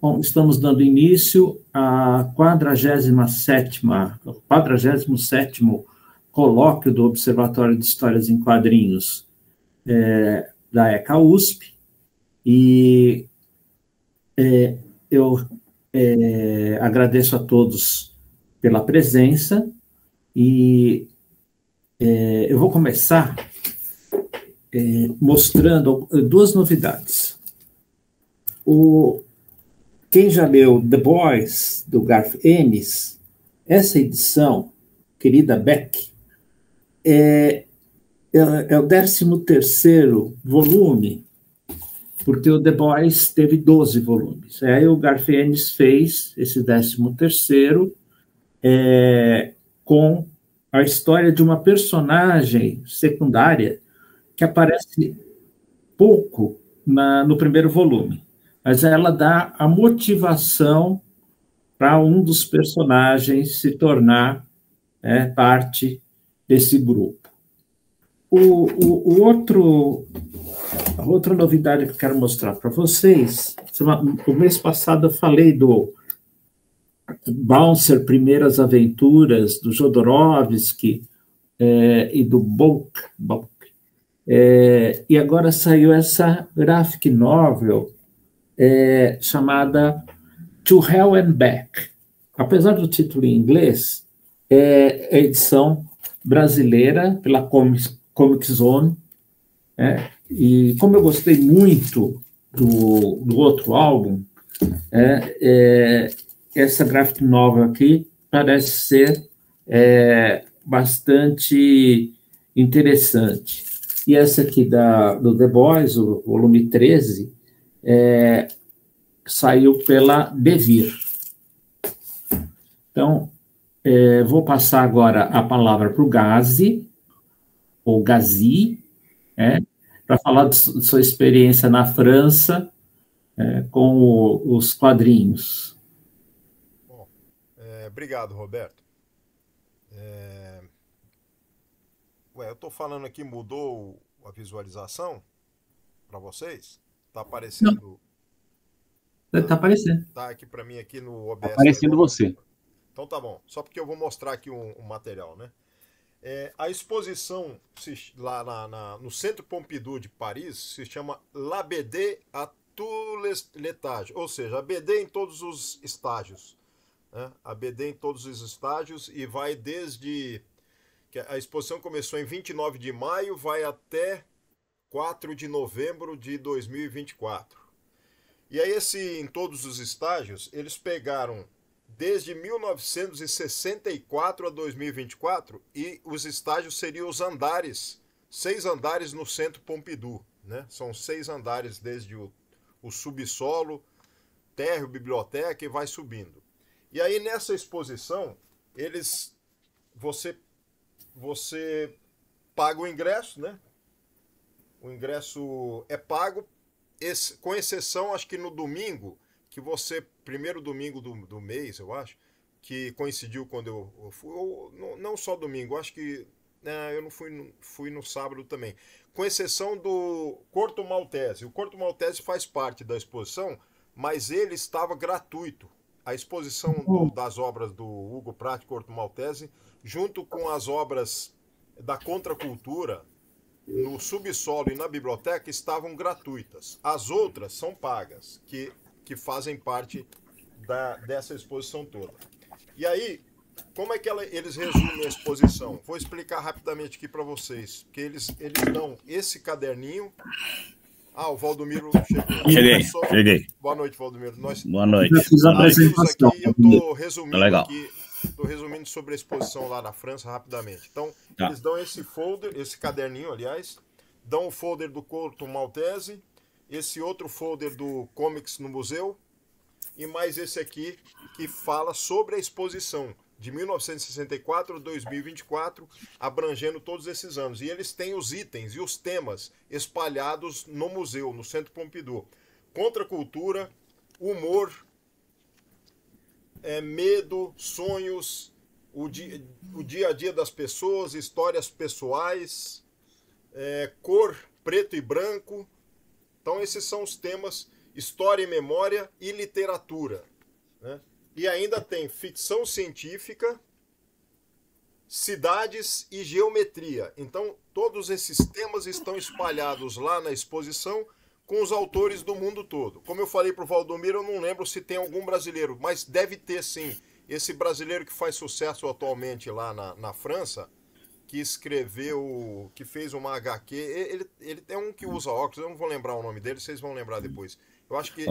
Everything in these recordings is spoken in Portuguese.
Bom, estamos dando início à 47º colóquio do Observatório de Histórias em Quadrinhos da ECA USP, e eu agradeço a todos pela presença, e eu vou começar mostrando duas novidades. Quem já leu The Boys, do Garth Ennis, essa edição, querida Beck, é o 13º volume, porque o The Boys teve 12 volumes. Aí o Garth Ennis fez esse 13º com a história de uma personagem secundária que aparece pouco no primeiro volume, mas ela dá a motivação para um dos personagens se tornar parte desse grupo. A outra novidade que eu quero mostrar para vocês, o mês passado eu falei do Bouncer Primeiras Aventuras, do Jodorowsky e do Bulk. E agora saiu essa graphic novel chamada To Hell and Back. Apesar do título em inglês, é a edição brasileira pela Comic Zone, e como eu gostei muito do outro álbum, essa graphic novel aqui parece ser bastante interessante. E essa aqui do The Boys, o volume 13, saiu pela Devir. Então, vou passar agora a palavra para o Gazi, ou Gazi, para falar de sua experiência na França com os quadrinhos. Bom, obrigado, Roberto. Eu estou falando aqui, mudou a visualização para vocês? Está aparecendo? Está aparecendo. Está aqui para mim aqui no OBS. Aparecendo agora. Você. Então tá bom. Só porque eu vou mostrar aqui um material, né? A exposição lá no Centro Pompidou de Paris se chama La BD à tous les étages, ou seja, a BD em todos os estágios. Né? A BD em todos os estágios, e vai desde... que a exposição começou em 29 de maio, vai até 4 de novembro de 2024. E aí, em todos os estágios, eles pegaram desde 1964 a 2024, e os estágios seriam os andares, 6 andares no Centro Pompidou, né? São 6 andares desde o subsolo, térreo, biblioteca, e vai subindo. E aí, nessa exposição, você paga o ingresso, né? O ingresso é pago, com exceção, acho que no domingo, que primeiro domingo do mês, eu acho, que coincidiu quando eu fui, ou não só domingo, acho que eu não fui no sábado também, com exceção do Corto Maltese. O Corto Maltese faz parte da exposição, mas ele estava gratuito. A exposição das obras do Hugo Pratt, Corto Maltese, junto com as obras da contracultura, no subsolo e na biblioteca, estavam gratuitas. As outras são pagas, que fazem parte dessa exposição toda. E aí, como é que eles resumem a exposição? Vou explicar rapidamente aqui para vocês, porque eles dão esse caderninho. O Valdomiro chegou. Cheguei. Boa noite, Valdomiro. Boa noite. Aqui, eu estou resumindo aqui. Estou resumindo sobre a exposição lá na França rapidamente. Então, eles dão esse folder, esse caderninho, aliás, dão o folder do Corto Maltese, esse outro folder do Comics no Museu, e mais esse aqui que fala sobre a exposição de 1964 a 2024, abrangendo todos esses anos. E eles têm os itens e os temas espalhados no museu, no Centro Pompidou. contracultura, humor, medo, sonhos, o dia a dia das pessoas, histórias pessoais, cor, preto e branco. Então esses são os temas: história e memória e literatura, né? E ainda tem ficção científica, cidades e geometria. Então todos esses temas estão espalhados lá na exposição, com os autores do mundo todo. Como eu falei para o Valdomiro, eu não lembro se tem algum brasileiro, mas deve ter sim. Esse brasileiro que faz sucesso atualmente lá na França, que escreveu, que fez uma HQ, ele é um que usa óculos, eu não vou lembrar o nome dele, vocês vão lembrar depois. Eu acho que...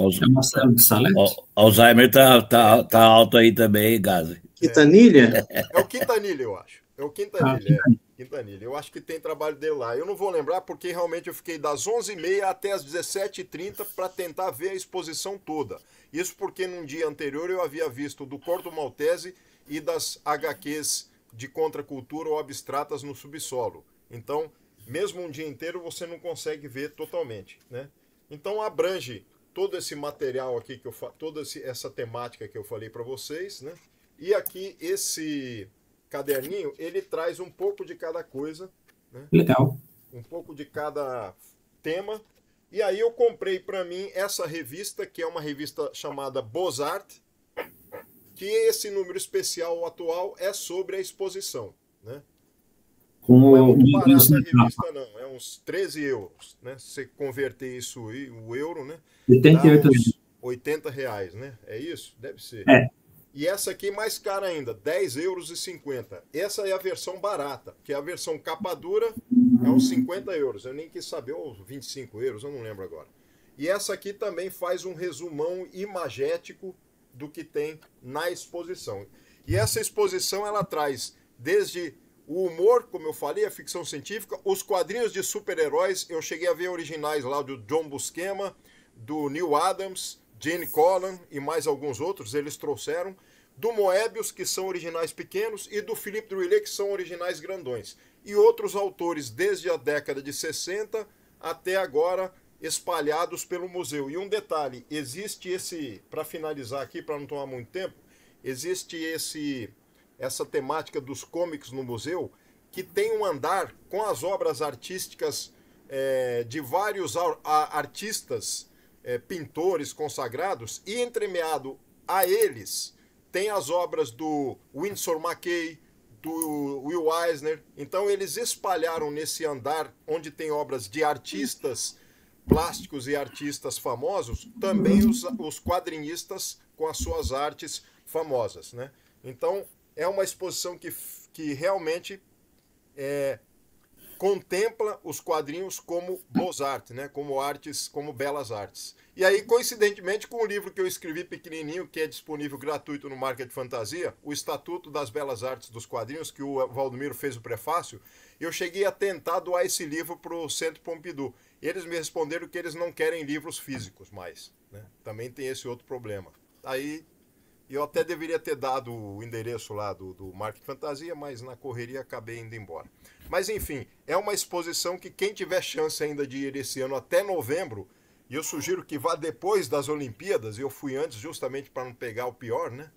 Alzheimer tá alto aí também, Gazi. Quintanilha? É o Quintanilha, eu acho. É o Quintanilha, Quintanilha. Eu acho que tem trabalho dele lá. Eu não vou lembrar porque realmente eu fiquei das 11h30 até as 17h30 para tentar ver a exposição toda. Isso porque num dia anterior eu havia visto do Corto Maltese e das HQs de contracultura ou abstratas no subsolo. Então, mesmo um dia inteiro você não consegue ver totalmente, né? Então abrange todo esse material aqui, toda essa temática que eu falei para vocês, né? E aqui esse caderninho, ele traz um pouco de cada coisa, né? Legal. Um pouco de cada tema. E aí eu comprei para mim essa revista, que é uma revista chamada Beaux-Arts, que esse número especial atual é sobre a exposição, né? Não é muito barata a revista, não. É uns 13 euros, né? Se você converter isso, o euro, né? 88 dá uns R$80, né? É isso? Deve ser. É. E essa aqui mais cara ainda, R$10,50. Essa é a versão barata, que é a versão capa dura, é uns 50 euros. Eu nem quis saber, ou 25 euros, eu não lembro agora. E essa aqui também faz um resumão imagético do que tem na exposição. E essa exposição, ela traz desde o humor, como eu falei, a ficção científica, os quadrinhos de super-heróis. Eu cheguei a ver originais lá do John Buscema, do Neil Adams, Gene Colan e mais alguns outros, eles trouxeram, do Moebius, que são originais pequenos, e do Philippe Druillet, que são originais grandões. E outros autores, desde a década de 60 até agora, espalhados pelo museu. E um detalhe, existe esse, para finalizar aqui, para não tomar muito tempo, existe essa temática dos comics no museu, que tem um andar com as obras artísticas de vários artistas, pintores consagrados, e entremeado a eles tem as obras do Winsor McCay, do Will Eisner. Então eles espalharam nesse andar, onde tem obras de artistas plásticos e artistas famosos, também os quadrinistas com as suas artes famosas, né? Então é uma exposição que realmente contempla os quadrinhos como beaux-arts, né? Como artes, como belas artes. E aí, coincidentemente, com o livro que eu escrevi pequenininho, que é disponível gratuito no Market Fantasia, o Estatuto das Belas Artes dos Quadrinhos, que o Valdomiro fez o prefácio, eu cheguei a tentar doar esse livro para o Centro Pompidou. Eles me responderam que eles não querem livros físicos mais, né? Também tem esse outro problema. Aí eu até deveria ter dado o endereço lá do Market Fantasia, mas na correria acabei indo embora. Mas enfim, é uma exposição que quem tiver chance ainda de ir esse ano até novembro, e eu sugiro que vá depois das Olimpíadas, eu fui antes justamente para não pegar o pior, né?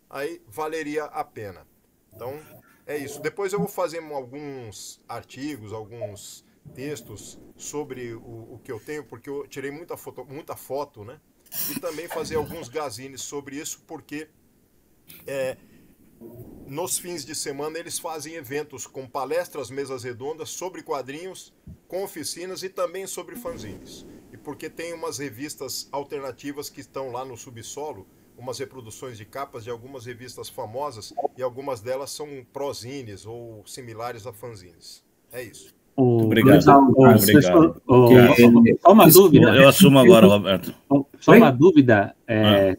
Aí valeria a pena. Então, é isso. Depois eu vou fazer alguns artigos, alguns textos sobre o que eu tenho, porque eu tirei muita foto, né? E também fazer alguns gazines sobre isso, porque nos fins de semana eles fazem eventos com palestras, mesas redondas sobre quadrinhos, com oficinas e também sobre fanzines. E porque tem umas revistas alternativas que estão lá no subsolo, umas reproduções de capas de algumas revistas famosas, e algumas delas são prozines ou similares a fanzines. É isso. Obrigado. Obrigado. Só uma dúvida. Eu assumo agora, Roberto. Só uma dúvida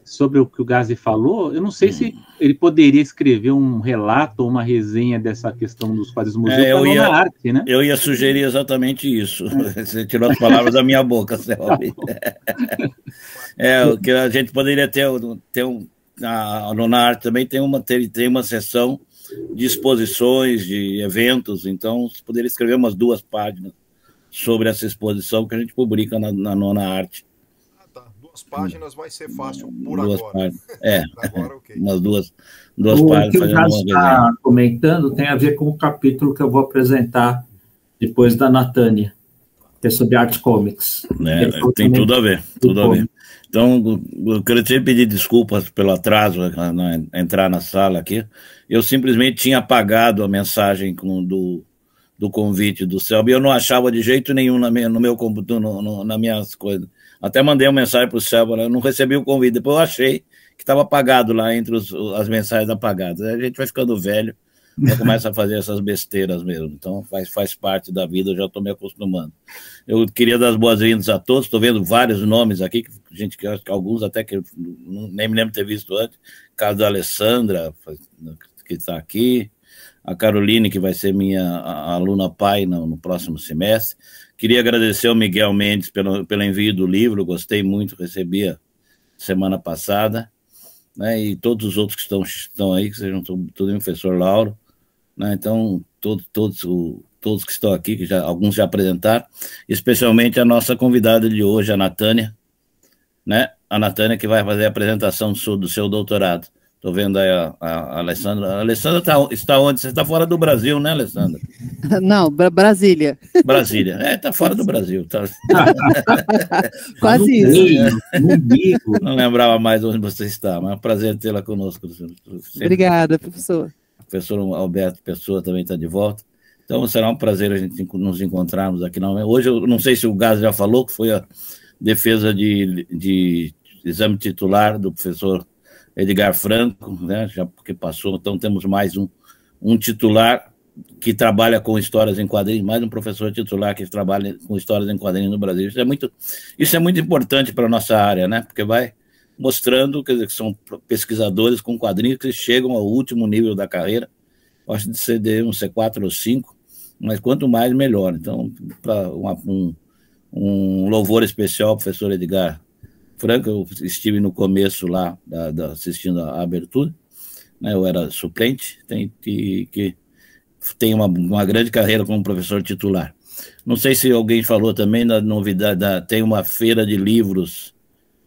sobre o que o Gazi falou. Eu não sei se ele poderia escrever um relato ou uma resenha dessa questão dos quadros do museu para a arte, né? Eu ia sugerir exatamente isso. Você tirou as palavras da minha boca, Selby. O que a gente poderia ter na arte também tem uma sessão de exposições, de eventos, então você poderia escrever umas 2 páginas sobre essa exposição que a gente publica na Nona Arte. Tá. páginas vai ser fácil por duas agora. Páginas. É, agora, okay. Umas duas o páginas. O que o Gás está comentando tem a ver com o capítulo que eu vou apresentar depois da Natânia, que é sobre Art Comics. Tem tudo a ver, tudo a ver. Então, eu queria pedir desculpas pelo atraso entrar na sala aqui. Eu simplesmente tinha apagado a mensagem do convite do Selby, eu não achava de jeito nenhum no meu computador, nas minhas coisas. Até mandei uma mensagem para o Selby, eu não recebi o convite, depois eu achei que estava apagado lá entre as mensagens apagadas. A gente vai ficando velho, já começa a fazer essas besteiras mesmo, então faz parte da vida, eu já estou me acostumando. Eu queria dar as boas-vindas a todos, estou vendo vários nomes aqui, que alguns até que eu nem me lembro de ter visto antes, caso da Alessandra, que está aqui, a Caroline, que vai ser minha aluna pai no próximo semestre. Queria agradecer ao Miguel Mendes pelo envio do livro, gostei muito, recebi a semana passada, né, e todos os outros que estão aí, que sejam tudo professor Lauro, né, então todos que estão aqui, que alguns já apresentaram, especialmente a nossa convidada de hoje, a Natânia, né, a Natânia que vai fazer a apresentação do seu doutorado. Estou vendo aí a Alessandra. A Alessandra está onde? Você está fora do Brasil, né, Alessandra? Não, Brasília. Brasília. Está fora do Brasil. Tá. Quase isso. Não lembrava mais onde você está, mas é um prazer tê-la conosco. Obrigada, professor. O professor Alberto Pessoa também está de volta. Então, será um prazer a gente nos encontrarmos aqui. Hoje, eu não sei se o Gás já falou, que foi a defesa de exame titular do professor Edgar Franco, né, já porque passou, então temos mais um titular que trabalha com histórias em quadrinhos, mais um professor titular que trabalha com histórias em quadrinhos no Brasil. Isso é muito importante para a nossa área, né, porque vai mostrando que são pesquisadores com quadrinhos que chegam ao último nível da carreira, acho de ser um C4 ou 5, mas quanto mais, melhor. Então, para um louvor especial ao professor Edgar Franco, eu estive no começo lá, assistindo a abertura, né, eu era suplente, que tem uma grande carreira como professor titular. Não sei se alguém falou também da novidade, tem uma feira de livros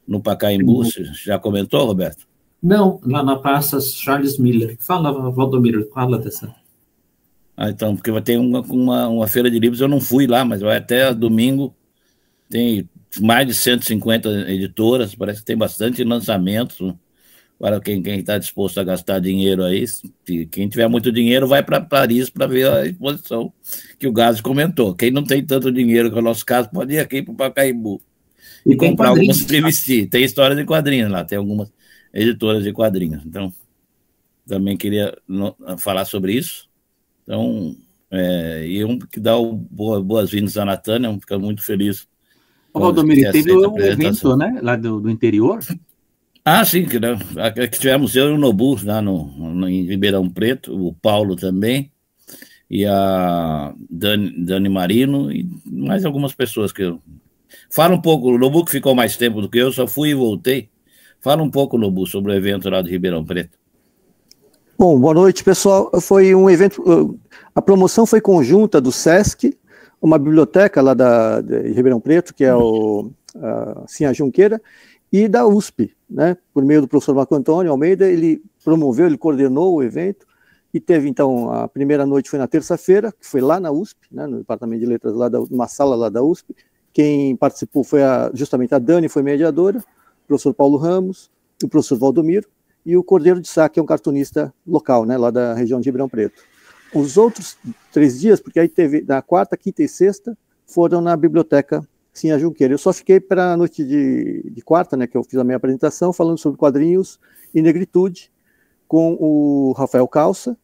no Pacaembu, você já comentou, Roberto? Não, lá na Praça Charles Miller. Fala, Valdomiro, fala dessa. Então, porque vai ter uma feira de livros, eu não fui lá, mas vai até domingo, tem mais de 150 editoras, parece que tem bastante lançamentos. Para quem está disposto a gastar dinheiro aí, quem tiver muito dinheiro vai para Paris para ver a exposição que o Gás comentou. Quem não tem tanto dinheiro, que é o nosso caso, pode ir aqui para o Pacaembu e comprar algumas revistas. Tem histórias de quadrinhos lá, tem algumas editoras de quadrinhos. Então, também queria falar sobre isso. Então, eu que dá boas-vindas à Natânia, fico muito feliz. Valdomiro, teve um evento, né, lá do interior? Ah, sim, que tivemos eu e o Nobu lá em Ribeirão Preto, o Paulo também, e a Dani Marino, e mais algumas pessoas que eu... Fala um pouco, o Nobu que ficou mais tempo do que eu, só fui e voltei. Fala um pouco, Nobu, sobre o evento lá de Ribeirão Preto. Bom, boa noite, pessoal. Foi um evento, a promoção foi conjunta do SESC, uma biblioteca lá de Ribeirão Preto, que é a Sinha Junqueira, e da USP, né, por meio do professor Marco Antônio Almeida. Ele promoveu, ele coordenou o evento, e teve, então, a primeira noite foi na terça-feira, que foi lá na USP, né, no Departamento de Letras, numa sala lá da USP. Quem participou foi justamente a Dani, foi mediadora, o professor Paulo Ramos, o professor Valdomiro, e o Cordeiro de Sá, que é um cartunista local, né, lá da região de Ribeirão Preto. Os outros 3 dias, porque aí teve na quarta, quinta e sexta, foram na biblioteca Sinha Junqueira. Eu só fiquei para a noite de quarta, né, que eu fiz a minha apresentação, falando sobre quadrinhos e negritude, com o Rafael Calça.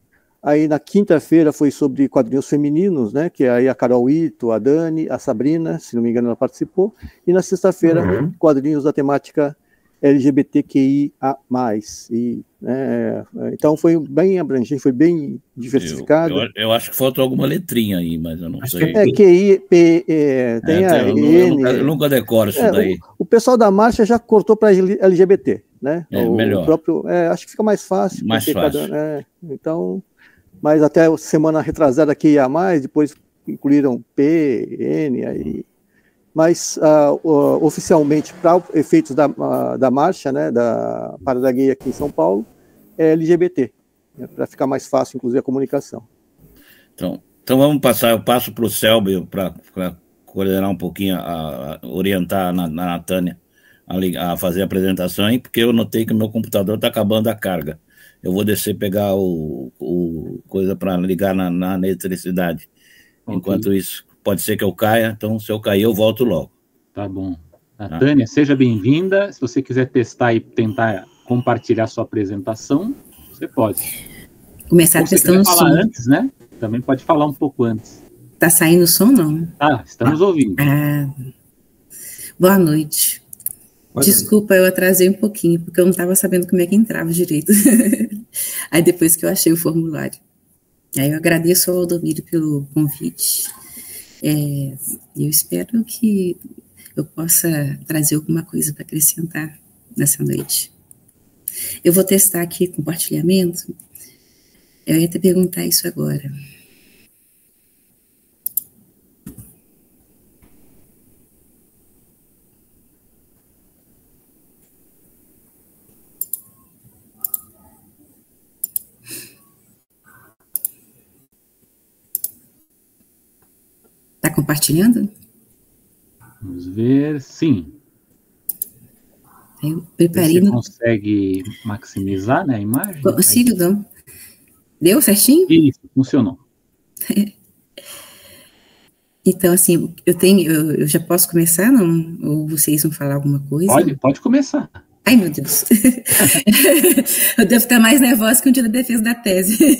Aí na quinta-feira foi sobre quadrinhos femininos, né, que aí a Carol Ito, a Dani, a Sabrina, se não me engano ela participou. E na sexta-feira, quadrinhos da temática LGBTQIA+. Então foi bem abrangente, foi bem diversificado. Eu acho que faltou alguma letrinha aí, mas eu não sei. QI, tem a N. Eu nunca decoro isso daí. O pessoal da marcha já cortou para LGBT, né? Melhor. Acho que fica mais fácil. Mais fácil. Então, mas até semana retrasada QIA+, depois incluíram P, N, aí... mas oficialmente, para efeitos da marcha, né, da Parada Gay aqui em São Paulo, é LGBT, né, para ficar mais fácil, inclusive, a comunicação. Então vamos passar, eu passo para o Selby para coordenar um pouquinho, a orientar na Natânia a fazer a apresentação aí, porque eu notei que o meu computador está acabando a carga. Eu vou descer pegar o coisa para ligar na eletricidade. Okay. Enquanto isso, pode ser que eu caia, então se eu cair eu volto logo. Tá bom. Natânia, seja bem-vinda. Se você quiser testar e tentar compartilhar sua apresentação, você pode. Começar testando o som. Falar antes, né? Também pode falar um pouco antes. Tá saindo o som, não? Estamos ouvindo. Boa noite. Desculpa, eu atrasei um pouquinho, porque eu não estava sabendo como é que entrava direito. Aí depois que eu achei o formulário. Aí eu agradeço ao Aldomiro pelo convite. Eu espero que eu possa trazer alguma coisa para acrescentar nessa noite. Eu vou testar aqui compartilhamento. Eu ia te perguntar isso agora. Está compartilhando? Vamos ver, sim. Eu preparei. Você consegue maximizar, né, a imagem? Consigo, não. Deu certinho? Isso, funcionou. Então, assim, eu já posso começar, não? Ou vocês vão falar alguma coisa? Pode começar. Ai, meu Deus. Eu devo estar mais nervosa que um dia da defesa da tese.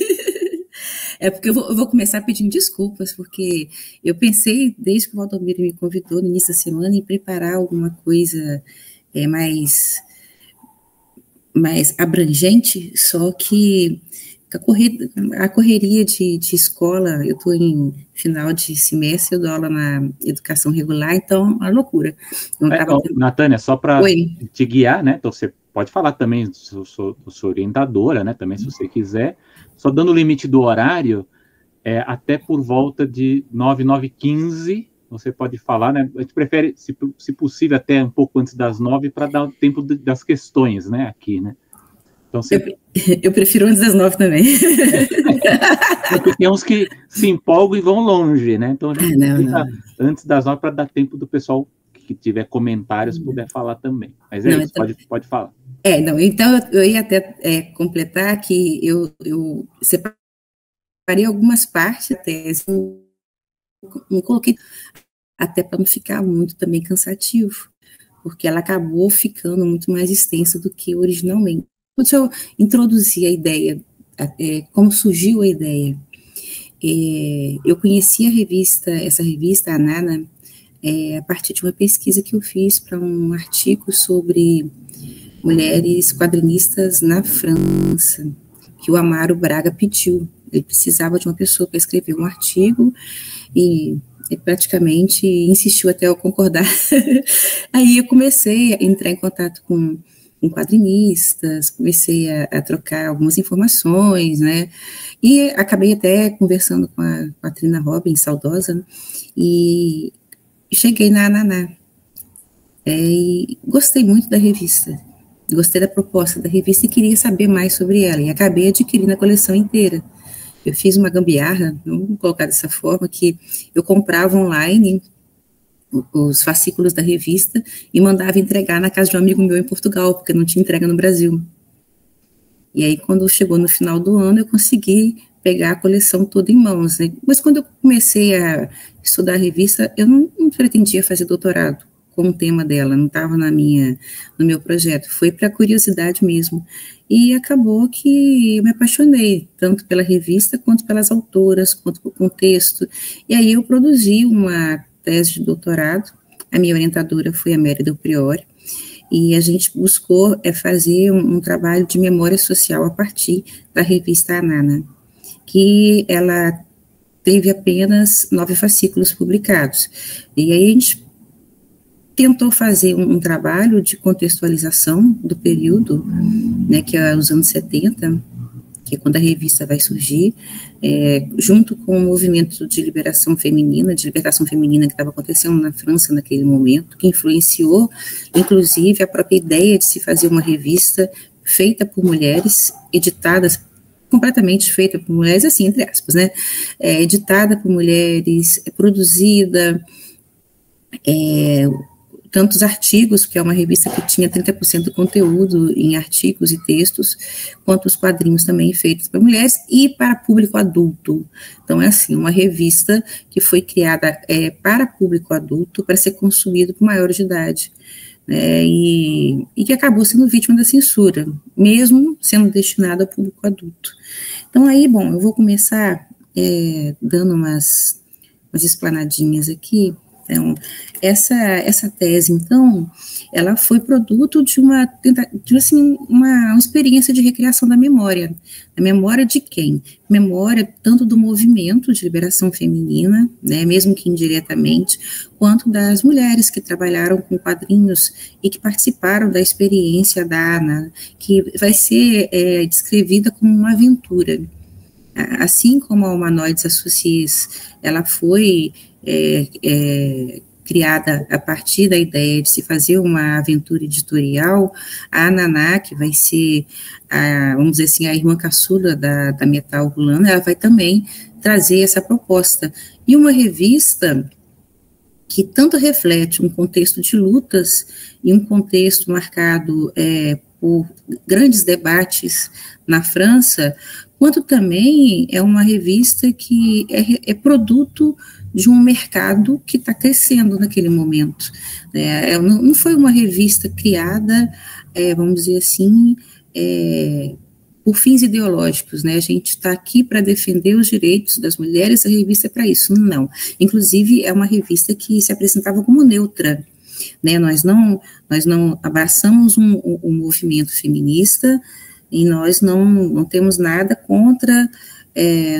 É porque eu vou começar pedindo desculpas, porque eu pensei, desde que o Valdomiro me convidou no início da semana, em preparar alguma coisa mais abrangente, só que a correria de escola, eu estou em final de semestre, eu dou aula na educação regular, então é uma loucura. Natânia, só para te guiar, né? Então você pode falar também, sou orientadora, né? Também, se você quiser. Só dando o limite do horário, até por volta de 9h15, você pode falar, né? A gente prefere, se possível, até um pouco antes das 9, para dar o tempo das questões, né? Aqui, né? Então, eu prefiro antes das 9 também. Porque tem uns que se empolgam e vão longe, né? Então, a gente antes das 9 para dar tempo do pessoal que tiver comentários puder falar também. Mas isso, então, pode falar. Então eu ia até completar que eu separei algumas partes da tese, não coloquei, até para não ficar muito também cansativo, porque ela acabou ficando muito mais extensa do que originalmente. Quando eu introduzi a ideia, como surgiu a ideia, eu conheci essa revista, a Nana, a partir de uma pesquisa que eu fiz para um artigo sobre mulheres quadrinistas na França, que o Amaro Braga pediu. Ele precisava de uma pessoa para escrever um artigo e praticamente insistiu até eu concordar. Aí eu comecei a entrar em contato com quadrinistas, comecei a trocar algumas informações, né, e acabei até conversando com a Trina Robbins, saudosa, né? E cheguei na Naná, e gostei muito da revista, gostei da proposta da revista e queria saber mais sobre ela, e acabei adquirindo a coleção inteira. Eu fiz uma gambiarra, vamos colocar dessa forma, que eu comprava online os fascículos da revista e mandava entregar na casa de um amigo meu em Portugal, porque não tinha entrega no Brasil. E aí, quando chegou no final do ano, eu consegui pegar a coleção toda em mãos, né? Mas quando eu comecei a estudar a revista, eu não pretendia fazer doutorado com o tema dela, não estava no meu projeto, foi para curiosidade mesmo. E acabou que eu me apaixonei, tanto pela revista, quanto pelas autoras, quanto pelo contexto. E aí eu produzi uma tese de doutorado, a minha orientadora foi a Mary Del Priore, e a gente buscou fazer um trabalho de memória social a partir da revista Anana, que ela teve apenas 9 fascículos publicados. E aí a gente tentou fazer um trabalho de contextualização do período, né, que é os anos 70, que é quando a revista vai surgir, junto com o movimento de libertação feminina que estava acontecendo na França naquele momento, que influenciou, inclusive, a própria ideia de se fazer uma revista feita por mulheres, completamente feita por mulheres, assim, entre aspas, né, editada por mulheres, produzida, tantos artigos, que é uma revista que tinha 30% do conteúdo em artigos e textos, quanto os quadrinhos também feitos para mulheres e para público adulto. Então, é assim, uma revista que foi criada para público adulto, para ser consumido por maiores de idade, né, e que acabou sendo vítima da censura, mesmo sendo destinada ao público adulto. Então, aí, bom, eu vou começar dando umas explanadinhas aqui. Então, essa tese, então, ela foi produto de uma experiência de recriação da memória. A memória de quem? Memória tanto do movimento de liberação feminina, né, mesmo que indiretamente, quanto das mulheres que trabalharam com quadrinhos e que participaram da experiência da Ana, que vai ser descrevida como uma aventura. Assim como a Humanoides Associés, ela foi criada a partir da ideia de se fazer uma aventura editorial, a Naná, que vai ser, vamos dizer assim, a irmã caçula da Metal Rolando, ela vai também trazer essa proposta. E uma revista que tanto reflete um contexto de lutas e um contexto marcado por grandes debates na França, quanto também é uma revista que é produto de um mercado que está crescendo naquele momento. Não foi uma revista criada, vamos dizer assim, por fins ideológicos, né? A gente está aqui para defender os direitos das mulheres, a revista é para isso. Não. Inclusive, é uma revista que se apresentava como neutra, né? Nós não abraçamos um movimento feminista e nós não temos nada contra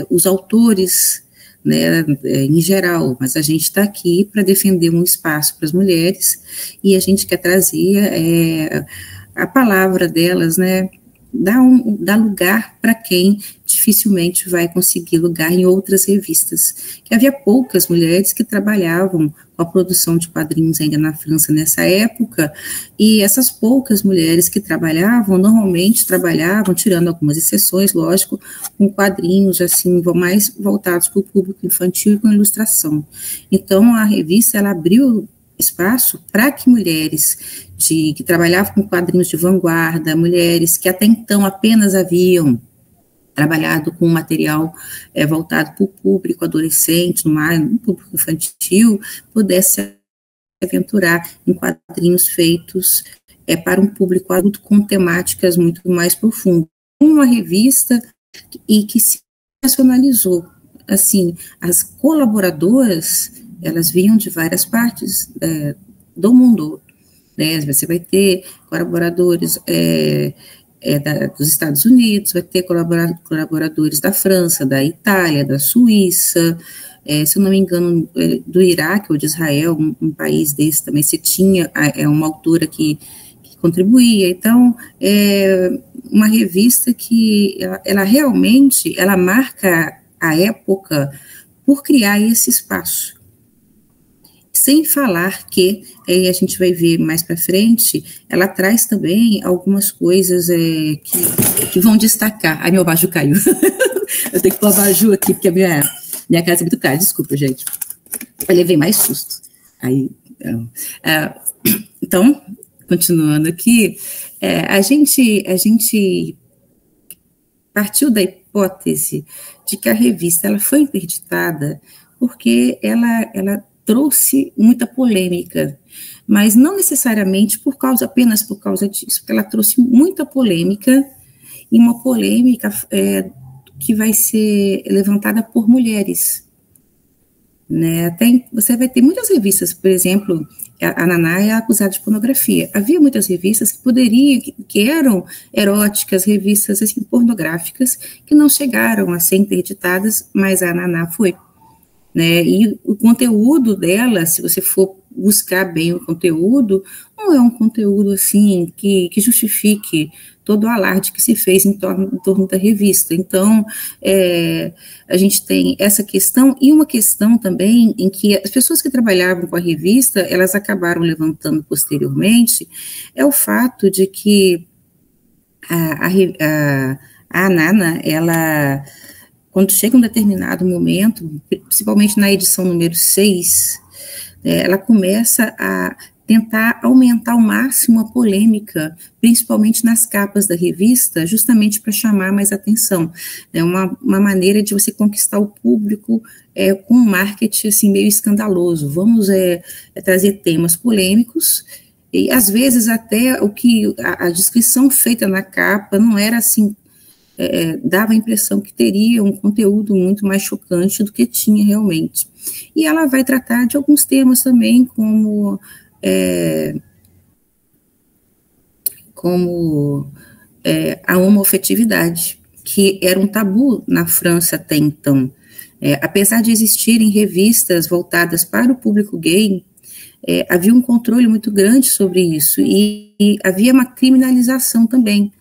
os autores, né, em geral, mas a gente está aqui para defender um espaço para as mulheres e a gente quer trazer a palavra delas, né, dar lugar para quem dificilmente vai conseguir lugar em outras revistas. Que havia poucas mulheres que trabalhavam com a produção de quadrinhos ainda na França nessa época, e essas poucas mulheres que trabalhavam, normalmente trabalhavam, tirando algumas exceções, lógico, com quadrinhos assim, mais voltados para o público infantil e com ilustração. Então, a revista, ela abriu espaço para que mulheres que trabalhavam com quadrinhos de vanguarda, mulheres que até então apenas haviam trabalhado com material voltado para o público adolescente, no público infantil, pudesse se aventurar em quadrinhos feitos para um público adulto com temáticas muito mais profundas. Uma revista e que se nacionalizou. Assim, as colaboradoras, elas vinham de várias partes do mundo, né? Você vai ter colaboradores dos Estados Unidos, vai ter colaboradores da França, da Itália, da Suíça, se eu não me engano, do Iraque ou de Israel, um país desse também, se tinha uma autora que contribuía. Então, é uma revista que ela realmente marca a época por criar esse espaço. Sem falar que, a gente vai ver mais para frente, ela traz também algumas coisas que vão destacar. Ai, meu abajur caiu. Eu tenho que pôr o abajur aqui, porque a minha casa é muito cara. Desculpa, gente. Eu levei mais susto. Aí, então, continuando aqui, a gente partiu da hipótese de que a revista ela foi interditada porque ela trouxe muita polêmica, mas não necessariamente apenas por causa disso, porque ela trouxe muita polêmica, e uma polêmica que vai ser levantada por mulheres, né? Até você vai ter muitas revistas, por exemplo, a Naná é acusada de pornografia. Havia muitas revistas que eram eróticas, revistas assim, pornográficas, que não chegaram a ser interditadas, mas a Naná foi. né, e o conteúdo dela, se você for buscar bem o conteúdo, não é um conteúdo assim que justifique todo o alarde que se fez em torno da revista. Então, a gente tem essa questão, e uma questão também em que as pessoas que trabalhavam com a revista, elas acabaram levantando posteriormente, é o fato de que a Nana, ela, quando chega um determinado momento, principalmente na edição número 6, ela começa a tentar aumentar ao máximo a polêmica, principalmente nas capas da revista, justamente para chamar mais atenção. É uma maneira de você conquistar o público com um marketing assim, meio escandaloso. Vamos trazer temas polêmicos, e às vezes até o que a descrição feita na capa não era assim, dava a impressão que teria um conteúdo muito mais chocante do que tinha realmente. E ela vai tratar de alguns temas também, como a homoafetividade, que era um tabu na França até então. Apesar de existirem revistas voltadas para o público gay, havia um controle muito grande sobre isso, e havia uma criminalização também.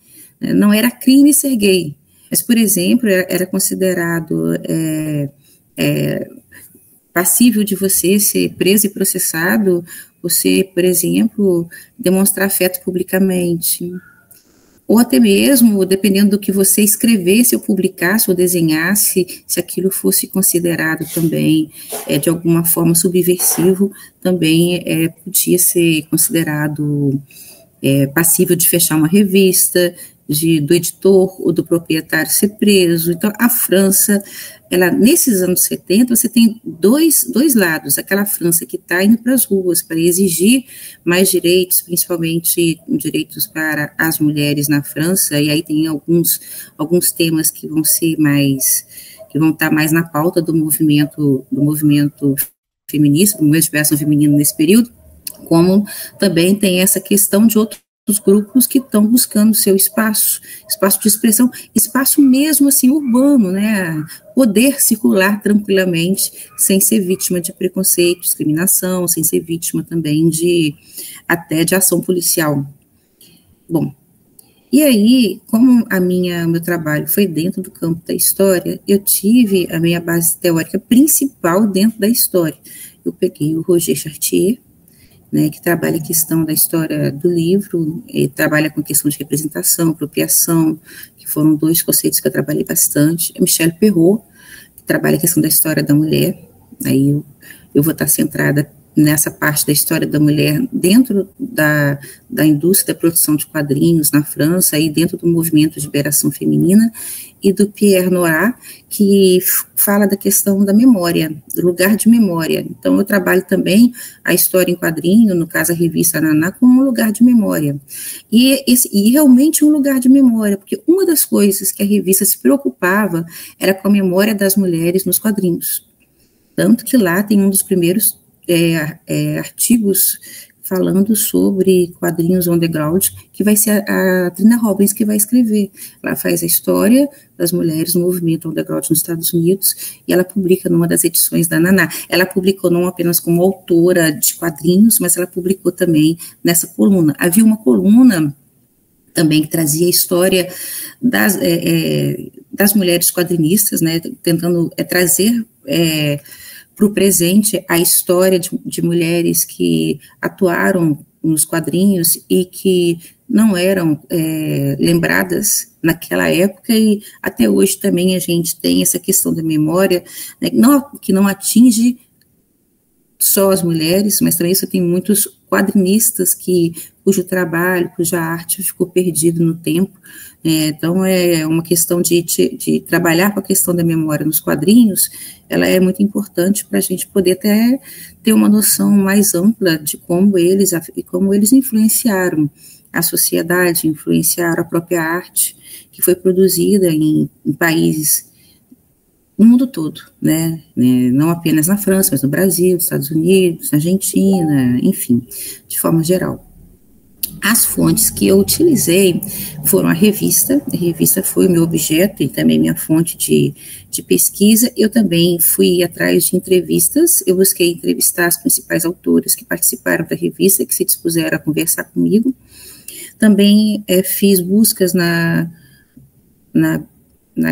Não era crime ser gay, mas, por exemplo, era considerado passível de você ser preso e processado, você, por exemplo, demonstrar afeto publicamente, ou até mesmo, dependendo do que você escrevesse ou publicasse ou desenhasse, se aquilo fosse considerado também de alguma forma subversivo, também podia ser considerado passível de fechar uma revista, do editor ou do proprietário ser preso. Então, a França, nesses anos 70, você tem dois lados, aquela França que está indo para as ruas para exigir mais direitos, principalmente direitos para as mulheres na França, e aí tem alguns temas que vão estar mais na pauta do movimento feminista, do movimento de liberação feminina nesse período, como também tem essa questão de outros grupos que estão buscando seu espaço de expressão, espaço mesmo assim urbano, né, poder circular tranquilamente, sem ser vítima de preconceito, discriminação, sem ser vítima também até de ação policial. Bom, e aí, como meu trabalho foi dentro do campo da história, eu tive a minha base teórica principal dentro da história. Eu peguei o Roger Chartier, né, que trabalha a questão da história do livro, e trabalha com a questão de representação, apropriação, que foram dois conceitos que eu trabalhei bastante. A Michelle Perrault, que trabalha a questão da história da mulher. Aí eu vou estar centrada nessa parte da história da mulher dentro da indústria da produção de quadrinhos na França e dentro do movimento de liberação feminina, e do Pierre Nora, que fala da questão da memória, do lugar de memória. Então, eu trabalho também a história em quadrinho, no caso a revista Naná, como um lugar de memória. E realmente um lugar de memória, porque uma das coisas que a revista se preocupava era com a memória das mulheres nos quadrinhos. Tanto que lá tem um dos primeiros artigos falando sobre quadrinhos underground, que vai ser a Trina Robbins que vai escrever. Ela faz a história das mulheres no movimento underground nos Estados Unidos, e ela publica numa das edições da Naná. Ela publicou não apenas como autora de quadrinhos, mas ela publicou também nessa coluna. Havia uma coluna também que trazia a história das mulheres quadrinistas, né, tentando trazer para o presente a história de mulheres que atuaram nos quadrinhos e que não eram lembradas naquela época, e até hoje também a gente tem essa questão da memória, né, que não atinge só as mulheres, mas também você tem muitos quadrinistas cujo trabalho, cuja arte ficou perdido no tempo. Então, é uma questão de trabalhar com a questão da memória nos quadrinhos, ela é muito importante para a gente poder até ter uma noção mais ampla de como eles influenciaram a sociedade, influenciaram a própria arte que foi produzida em países no mundo todo, né? Não apenas na França, mas no Brasil, nos Estados Unidos, na Argentina, enfim, de forma geral. As fontes que eu utilizei foram a revista foi o meu objeto e também minha fonte de pesquisa. Eu também fui atrás de entrevistas, eu busquei entrevistar as principais autoras que participaram da revista, que se dispuseram a conversar comigo. Também fiz buscas na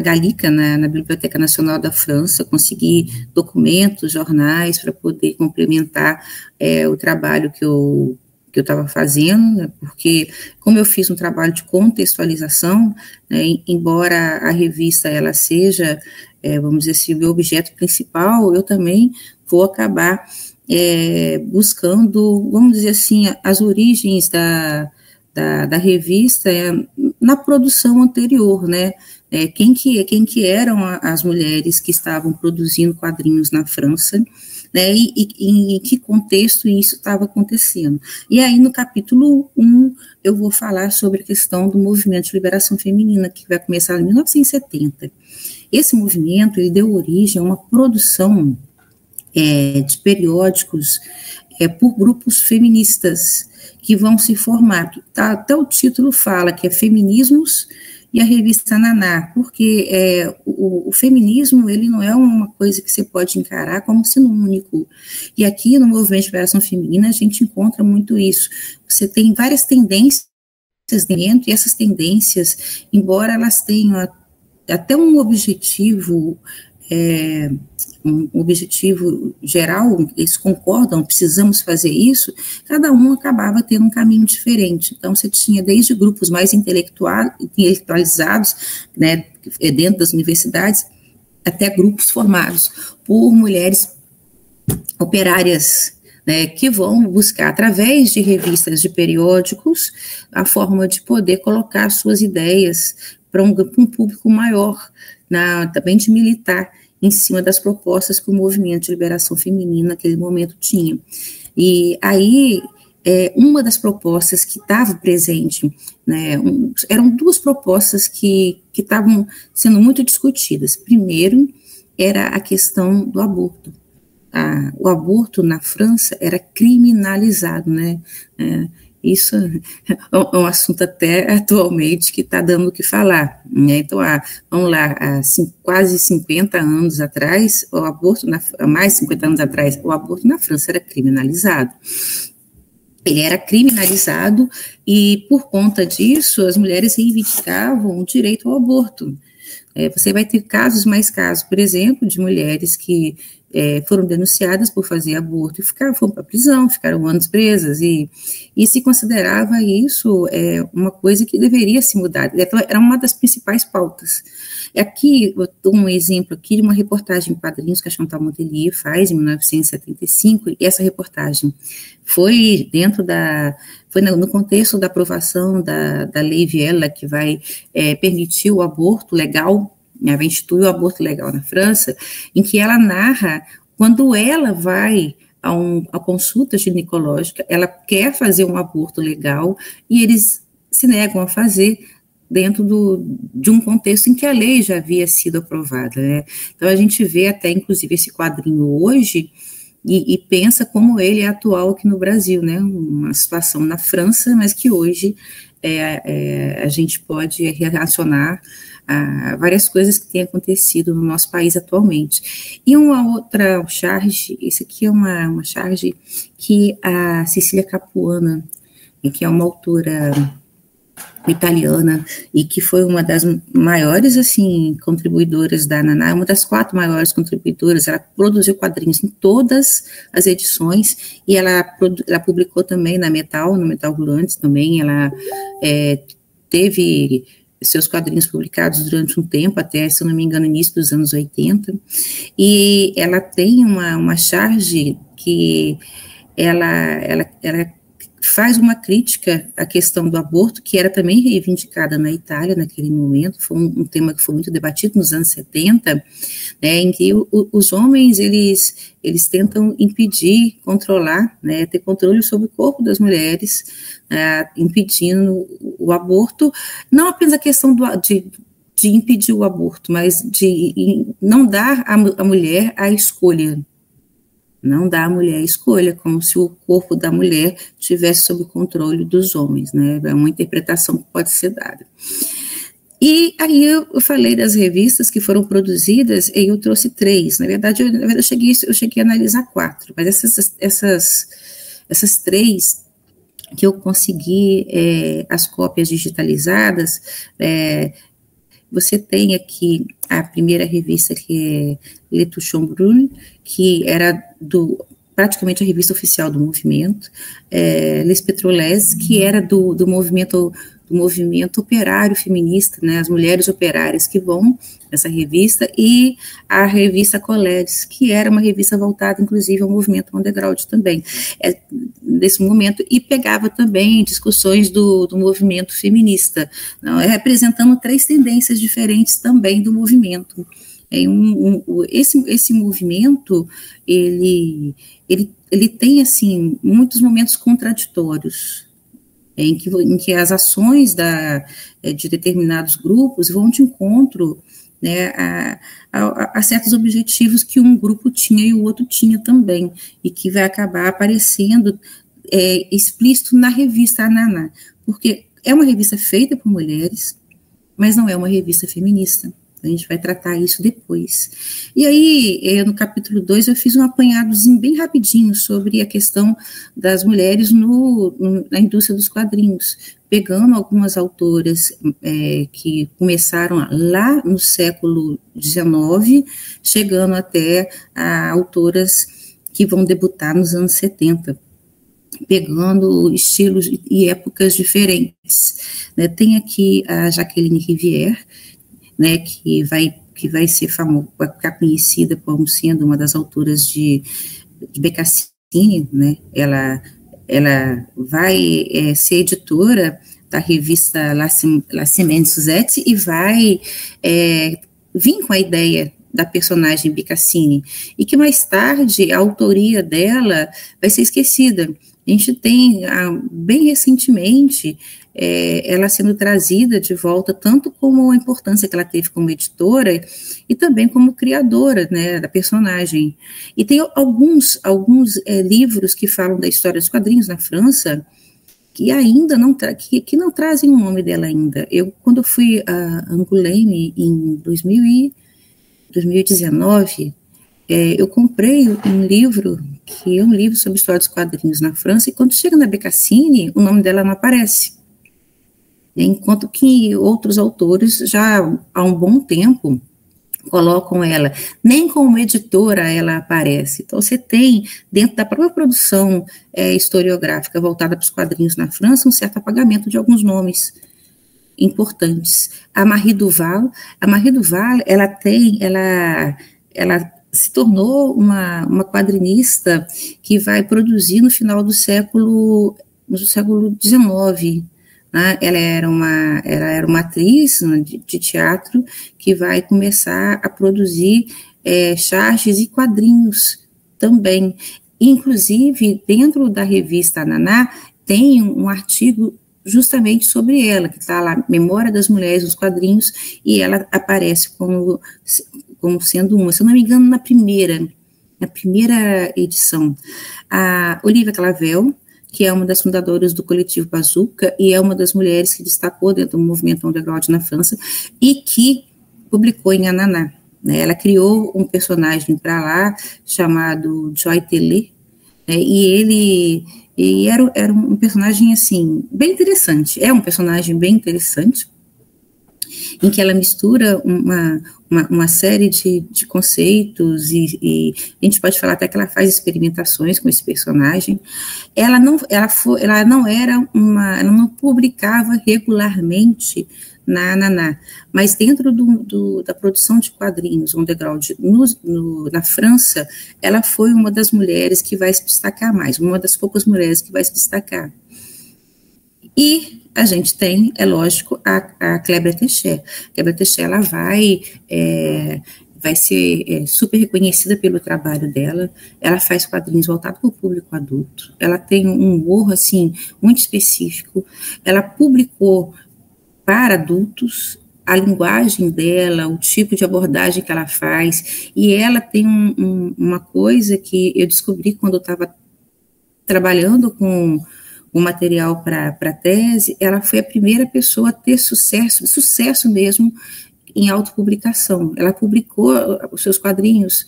Gallica, na Biblioteca Nacional da França, consegui documentos, jornais, para poder complementar o trabalho que eu estava fazendo, né, porque como eu fiz um trabalho de contextualização, né, embora a revista ela seja, vamos dizer assim, o meu objeto principal, eu também vou acabar buscando, vamos dizer assim, as origens da revista na produção anterior, né, quem que eram as mulheres que estavam produzindo quadrinhos na França, né, e em que contexto isso estava acontecendo. E aí, no capítulo 1, eu vou falar sobre a questão do movimento de liberação feminina, que vai começar em 1970. Esse movimento, ele deu origem a uma produção de periódicos por grupos feministas, que vão se formar, até o título fala que é Feminismos e a revista Naná, porque o feminismo, ele não é uma coisa que você pode encarar como sendo único, e aqui no movimento de liberação feminina a gente encontra muito isso, você tem várias tendências dentro, e essas tendências, embora elas tenham até um objetivo geral, eles concordam, precisamos fazer isso, cada um acabava tendo um caminho diferente. Então, você tinha desde grupos mais intelectualizados, né, dentro das universidades, até grupos formados por mulheres operárias, né, que vão buscar, através de revistas, de periódicos, a forma de poder colocar suas ideias para um público maior, também de militar, em cima das propostas que o movimento de liberação feminina naquele momento tinha. E aí, uma das propostas que estava presente, né, eram duas propostas que estavam sendo muito discutidas. Primeiro, era a questão do aborto. O aborto na França era criminalizado, né? Isso é um assunto até atualmente que está dando o que falar, né? Então, vamos lá, há quase 50 anos atrás, mais de 50 anos atrás, o aborto na França era criminalizado. Ele era criminalizado e, por conta disso, as mulheres reivindicavam o direito ao aborto. Você vai ter mais casos, por exemplo, de mulheres que foram denunciadas por fazer aborto e foram para a prisão, ficaram anos presas, e se considerava isso uma coisa que deveria se mudar. Então, era uma das principais pautas. Aqui, eu dou um exemplo aqui de uma reportagem em quadrinhos que a Chantal Modelier faz em 1975, e essa reportagem foi no contexto da aprovação da Lei Viella, que vai permitir o aborto legal, né, vai instituir o aborto legal na França, em que ela narra quando ela vai a consulta ginecológica, ela quer fazer um aborto legal e eles se negam a fazer dentro de um contexto em que a lei já havia sido aprovada, né? Então a gente vê até inclusive esse quadrinho hoje e pensa como ele é atual aqui no Brasil, né? Uma situação na França, mas que hoje a gente pode relacionar a várias coisas que têm acontecido no nosso país atualmente. E uma outra charge, isso aqui é uma charge que a Cecília Capuana, que é uma autora italiana e que foi uma das maiores, assim, contribuidoras da Naná, uma das 4 maiores contribuidoras. Ela produziu quadrinhos em todas as edições e ela publicou também no Metal Roulante também. Ela teve seus quadrinhos publicados durante um tempo, até, se eu não me engano, início dos anos 80, e ela tem uma charge que ela faz uma crítica à questão do aborto, que era também reivindicada na Itália naquele momento. Foi um tema que foi muito debatido nos anos 70, né, em que os homens, eles tentam impedir, controlar, né, ter controle sobre o corpo das mulheres, impedindo o aborto, não apenas a questão de impedir o aborto, mas de não dar à mulher a escolha, não dá à mulher escolha, como se o corpo da mulher tivesse sob o controle dos homens, né? É uma interpretação que pode ser dada. E aí eu falei das revistas que foram produzidas, e eu trouxe 3. Na verdade, eu cheguei a analisar 4, mas essas 3 que eu consegui as cópias digitalizadas, você tem aqui a primeira revista, que é Le Touchant Brûle, que era praticamente a revista oficial do movimento, Les Pétrolaises, que era do movimento operário feminista, né, as mulheres operárias que vão nessa revista, e a revista Coletes, que era uma revista voltada, inclusive, ao movimento underground também, nesse momento, e pegava também discussões do movimento feminista, não, representando 3 tendências diferentes também do movimento. Esse movimento, ele tem, assim, muitos momentos contraditórios, em que as ações de determinados grupos vão de encontro, né, a certos objetivos que um grupo tinha e o outro tinha também, e que vai acabar aparecendo explícito na revista Ananá, porque é uma revista feita por mulheres, mas não é uma revista feminista. A gente vai tratar isso depois. E aí, no capítulo 2, eu fiz um apanhadozinho bem rapidinho sobre a questão das mulheres na indústria dos quadrinhos, pegando algumas autoras que começaram lá no século XIX, chegando até a autoras que vão debutar nos anos 70, pegando estilos e épocas diferentes, né? Tem aqui a Jacqueline Rivière, né, que vai ser famosa, vai ficar conhecida como sendo uma das autoras de Bécassine, né? Ela vai ser editora da revista La Semaine Suzette e vai vir com a ideia da personagem Bécassine, e que mais tarde a autoria dela vai ser esquecida. A gente tem, bem recentemente, ela sendo trazida de volta, tanto como a importância que ela teve como editora, e também como criadora, né, da personagem. E tem alguns livros que falam da história dos quadrinhos na França, que ainda não trazem o nome dela ainda. Quando eu fui a Angoulême em 2019, eu comprei um livro, que é um livro sobre história dos quadrinhos na França, e quando chega na Bécassine, o nome dela não aparece. Enquanto que outros autores já há um bom tempo colocam ela, nem como editora ela aparece. Então você tem, dentro da própria produção historiográfica voltada para os quadrinhos na França, um certo apagamento de alguns nomes importantes. A Marie Duval, ela se tornou uma quadrinista que vai produzir no final do século XIX. Né? Ela era uma atriz de teatro que vai começar a produzir charges e quadrinhos também. Inclusive, dentro da revista Ananá, tem um artigo justamente sobre ela, que está lá, Memória das Mulheres nos Quadrinhos, e ela aparece como sendo uma, se eu não me engano, na primeira edição. A Olivia Clavel, que é uma das fundadoras do coletivo Bazooka, e é uma das mulheres que destacou dentro do movimento underground na França, e que publicou em Ananá. Né? Ela criou um personagem para lá, chamado Joy Tellet, né? E era um personagem, assim, bem interessante. É um personagem bem interessante, em que ela mistura uma série de conceitos, e a gente pode falar até que ela faz experimentações com esse personagem. Ela não publicava regularmente na Ananá, mas dentro da produção de quadrinhos underground na França, ela foi uma das mulheres que vai se destacar mais, uma das poucas mulheres que vai se destacar. E a gente tem, é lógico, a Clé Bretéché. Clé Bretéché, ela vai ser super reconhecida pelo trabalho dela. Ela faz quadrinhos voltados para o público adulto. Ela tem um humor, assim, muito específico. Ela publicou para adultos, a linguagem dela, o tipo de abordagem que ela faz, e ela tem uma coisa que eu descobri quando eu estava trabalhando com o material para a tese. Ela foi a primeira pessoa a ter sucesso mesmo em autopublicação. Ela publicou os seus quadrinhos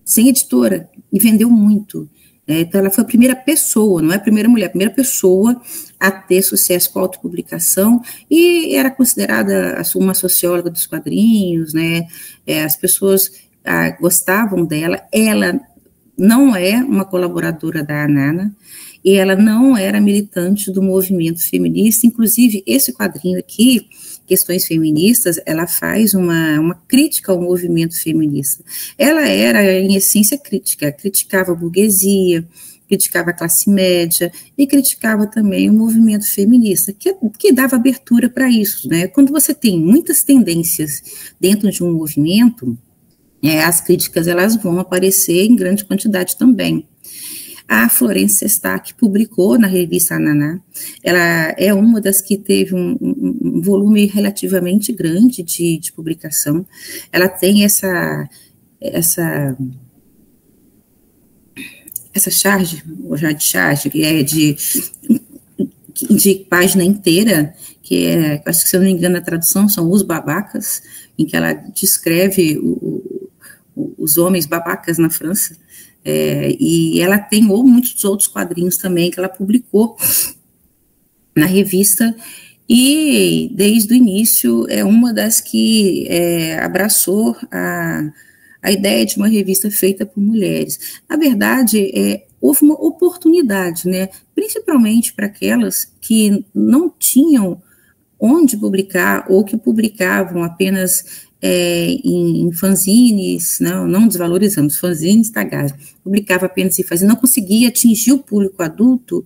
sem editora e vendeu muito. Então, ela foi a primeira pessoa, não é a primeira mulher, a primeira pessoa a ter sucesso com a autopublicação, e era considerada uma socióloga dos quadrinhos, né? As pessoas gostavam dela. Ela não é uma colaboradora da ANANA, e ela não era militante do movimento feminista. Inclusive, esse quadrinho aqui, Questões Feministas, ela faz uma crítica ao movimento feminista. Ela era, em essência, criticava a burguesia, criticava a classe média e criticava também o movimento feminista, que dava abertura para isso, né? Quando você tem muitas tendências dentro de um movimento, as críticas elas vão aparecer em grande quantidade também. A Florence Sestack publicou na revista Ananá. Ela é uma das que teve um volume relativamente grande de publicação. Ela tem essa charge, ou já de charge, que é de página inteira, que acho que, se eu não me engano, a tradução são Os Babacas, em que ela descreve os homens babacas na França. E ela tem muitos outros quadrinhos também que ela publicou na revista, e desde o início é uma das que abraçou a ideia de uma revista feita por mulheres. Na verdade, houve uma oportunidade, né, principalmente para aquelas que não tinham onde publicar, ou que publicavam apenas em fanzines, não desvalorizamos, fanzines, tagares, publicava apenas em fanzines, não conseguia atingir o público adulto,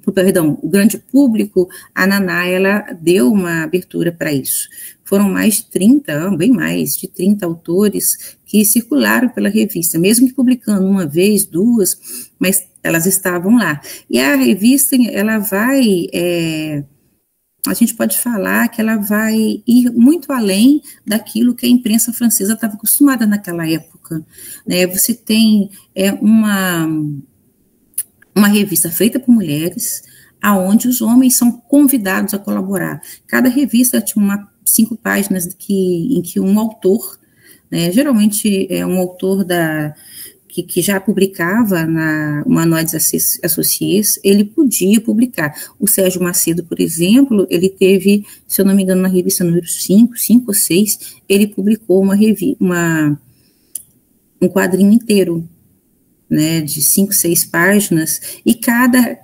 o grande público. A Ananá, ela deu uma abertura para isso. Foram mais de 30, bem mais de 30 autores que circularam pela revista, mesmo que publicando uma vez, duas, mas elas estavam lá. E a revista, ela vai... a gente pode falar que ela vai ir muito além daquilo que a imprensa francesa estava acostumada naquela época, né? Você tem uma revista feita por mulheres, aonde os homens são convidados a colaborar. Cada revista tinha 5 páginas em que um autor, né, geralmente um autor que já publicava na Humanoides Associés, ele podia publicar. O Sérgio Macedo, por exemplo, ele teve, se eu não me engano, na revista número 5 ou 6, ele publicou um quadrinho inteiro, né, de 5, 6 páginas, e cada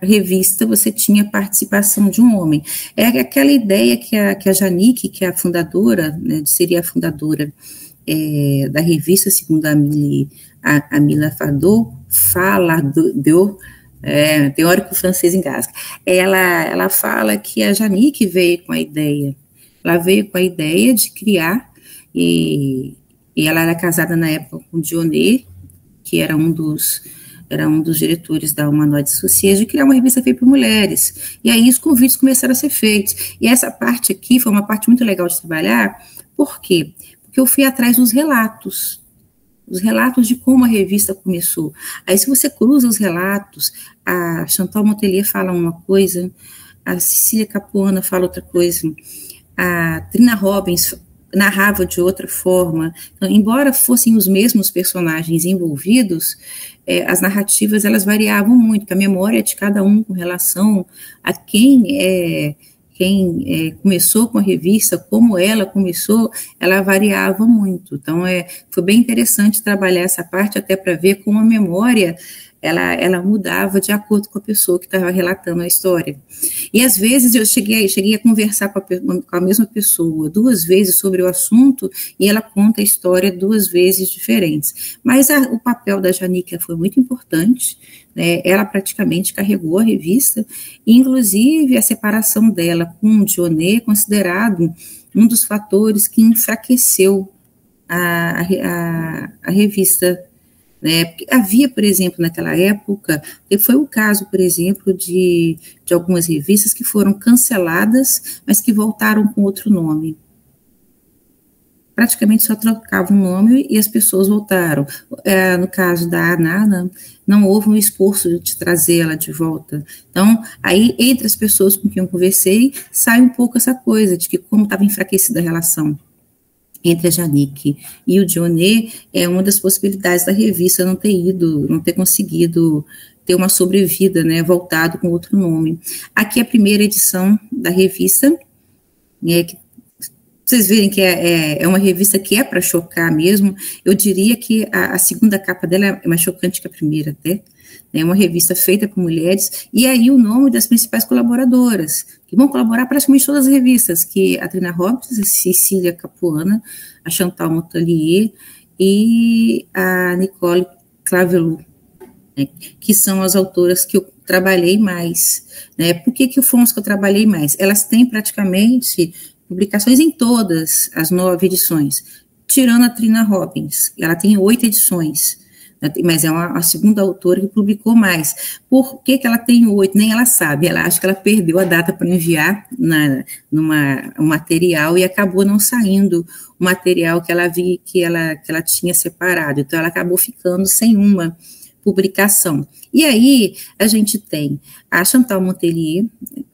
revista você tinha participação de um homem. É aquela ideia que a Janique, que é a fundadora, né, seria a fundadora da revista, segundo a Mila Fardot, teórico francês em Gasca. Ela fala que a Janique veio com a ideia. Ela veio com a ideia de criar, e ela era casada na época com Dionnet, que era um dos diretores da Humanoides Associés, de criar uma revista feita por mulheres. E aí os convites começaram a ser feitos. E essa parte aqui foi uma parte muito legal de trabalhar. Por quê? Porque eu fui atrás dos relatos de como a revista começou. Aí, se você cruza os relatos, a Chantal Montelier fala uma coisa, a Cecília Capuana fala outra coisa, a Trina Robbins narrava de outra forma. Então, embora fossem os mesmos personagens envolvidos, as narrativas elas variavam muito, porque a memória de cada um com relação a quem começou com a revista, como ela começou, ela variava muito. Então, foi bem interessante trabalhar essa parte, até para ver como a memória ela mudava de acordo com a pessoa que estava relatando a história. E às vezes eu cheguei a conversar com a mesma pessoa 2 vezes sobre o assunto, e ela conta a história 2 vezes diferentes. Mas o papel da Janique foi muito importante, né? Ela praticamente carregou a revista, inclusive a separação dela com o Dionnet é considerado um dos fatores que enfraqueceu a revista né? Porque havia, por exemplo, naquela época, foi o caso, por exemplo, de algumas revistas que foram canceladas, mas que voltaram com outro nome. Praticamente só trocava o nome e as pessoas voltaram. No caso da ANA, não houve um esforço de trazer ela de volta. Então, aí, entre as pessoas com quem eu conversei, sai um pouco essa coisa de que como estava enfraquecida a relação entre a Janick e o Dionê, é uma das possibilidades da revista não ter conseguido ter uma sobrevida, né, voltado com outro nome. Aqui é a primeira edição da revista, que vocês verem que é uma revista que é para chocar mesmo. Eu diria que a segunda capa dela é mais chocante que a primeira até. É uma revista feita por mulheres, e aí o nome das principais colaboradoras, que vão colaborar praticamente todas as revistas, que a Trina Robbins, a Cecília Capuana, a Chantal Montalier e a Nicole Clavelou, né, que são as autoras que eu trabalhei mais. Né? Por que foram as que eu trabalhei mais? Elas têm praticamente publicações em todas as 9 edições, tirando a Trina Robbins, ela tem 8 edições, mas é a segunda autora que publicou mais. Por que ela tem 8? Nem ela sabe, ela acha que ela perdeu a data para enviar um material e acabou não saindo o material que ela viu que ela tinha separado, então ela acabou ficando sem uma publicação. E aí a gente tem a Chantal Montalier,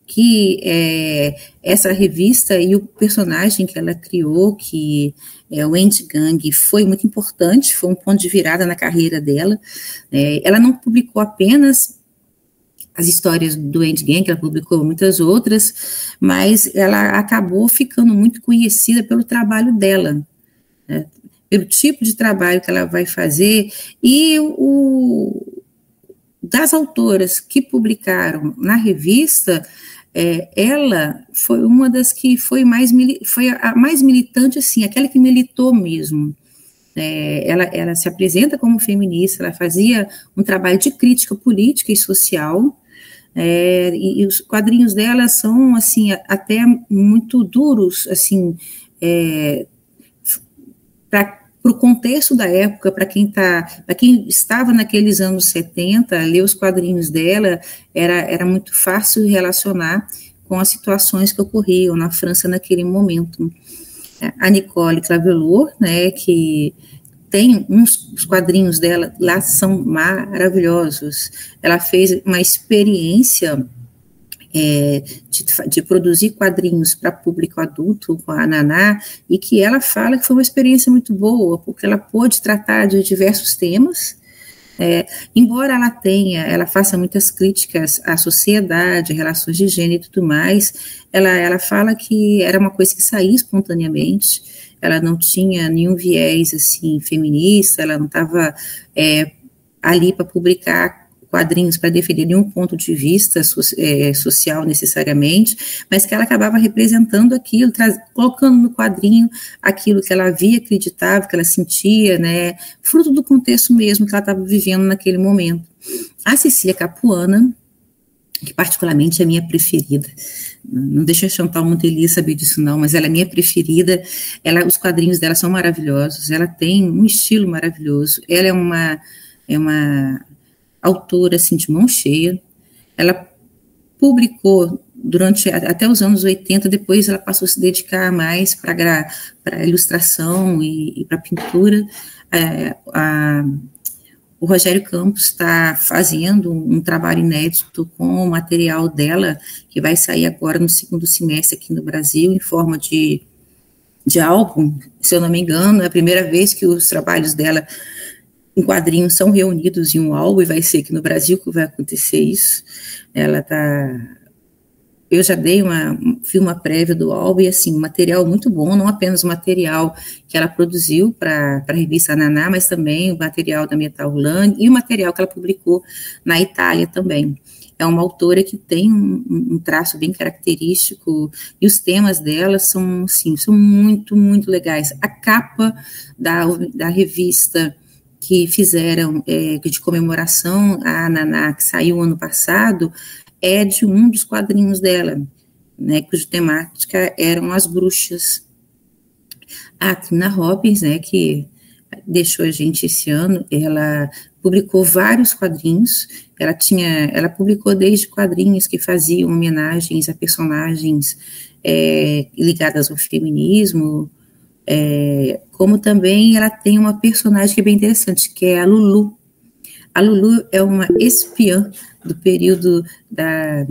que essa revista e o personagem que ela criou, que é o Andy Gang, foi muito importante, foi um ponto de virada na carreira dela. Ela não publicou apenas as histórias do Andy Gang, ela publicou muitas outras, mas ela acabou ficando muito conhecida pelo trabalho dela, né, pelo tipo de trabalho que ela vai fazer, e das autoras que publicaram na revista, ela foi uma das que foi a mais militante, assim, aquela que militou mesmo. Ela se apresenta como feminista, ela fazia um trabalho de crítica política e social, e os quadrinhos dela são, assim, até muito duros, assim, para o contexto da época, para quem estava naqueles anos 70, ler os quadrinhos dela era muito fácil relacionar com as situações que ocorriam na França naquele momento. A Nicole Clavelou, né, que tem os quadrinhos dela lá, são maravilhosos. Ela fez uma experiência de produzir quadrinhos para público adulto com a Naná, e que ela fala que foi uma experiência muito boa, porque ela pôde tratar de diversos temas, embora ela faça muitas críticas à sociedade, relações de gênero e tudo mais, ela fala que era uma coisa que saía espontaneamente, ela não tinha nenhum viés, assim, feminista, ela não estava ali para publicar quadrinhos para defender nenhum ponto de vista social necessariamente, mas que ela acabava representando aquilo, colocando no quadrinho aquilo que ela via, acreditava, que ela sentia, né, fruto do contexto mesmo que ela estava vivendo naquele momento. A Cecília Capuana, que particularmente é a minha preferida, não deixa a Chantal Montalier saber disso não, mas ela é minha preferida, os quadrinhos dela são maravilhosos, ela tem um estilo maravilhoso, ela é uma autora, assim, de mão cheia. Ela publicou até os anos 80, depois ela passou a se dedicar mais para ilustração e para pintura. O Rogério Campos está fazendo um trabalho inédito com o material dela, que vai sair agora no segundo semestre aqui no Brasil, em forma de álbum, se eu não me engano, é a primeira vez que os trabalhos dela em quadrinhos são reunidos em um álbum, e vai ser aqui no Brasil que vai acontecer isso. Eu já vi uma prévia do álbum, e assim, um material muito bom, não apenas o material que ela produziu para a revista Naná, mas também o material da Metal Land e o material que ela publicou na Itália também. É uma autora que tem um traço bem característico, e os temas dela são, assim, são muito, muito legais. A capa da revista que fizeram de comemoração à Naná, que saiu ano passado, é de um dos quadrinhos dela, né, cuja temática eram as bruxas. A Trina Robbins, né, que deixou a gente esse ano. Ela publicou vários quadrinhos, ela publicou desde quadrinhos que faziam homenagens a personagens ligadas ao feminismo, como também ela tem uma personagem que é bem interessante, que é a Lulu. A Lulu é uma espiã do período da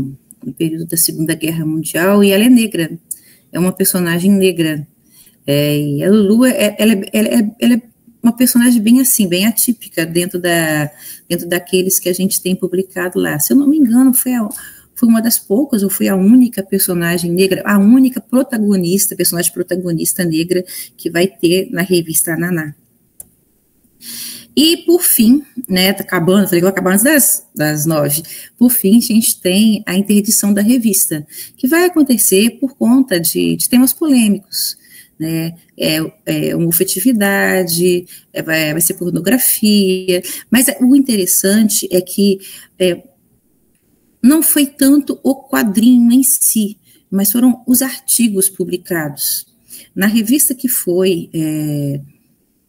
Segunda Guerra Mundial, e ela é negra, é uma personagem negra. E a Lulu, ela é uma personagem bem assim, bem atípica dentro daqueles que a gente tem publicado lá. Se eu não me engano, foi uma das poucas, ou foi a única personagem negra, a única personagem protagonista negra que vai ter na revista Ananá. E, por fim, né, tá acabando, falei que vai acabar antes das 9, por fim, a gente tem a interdição da revista, que vai acontecer por conta de temas polêmicos, né, homofetividade, vai ser pornografia, mas o interessante é que não foi tanto o quadrinho em si, mas foram os artigos publicados. Na revista que foi,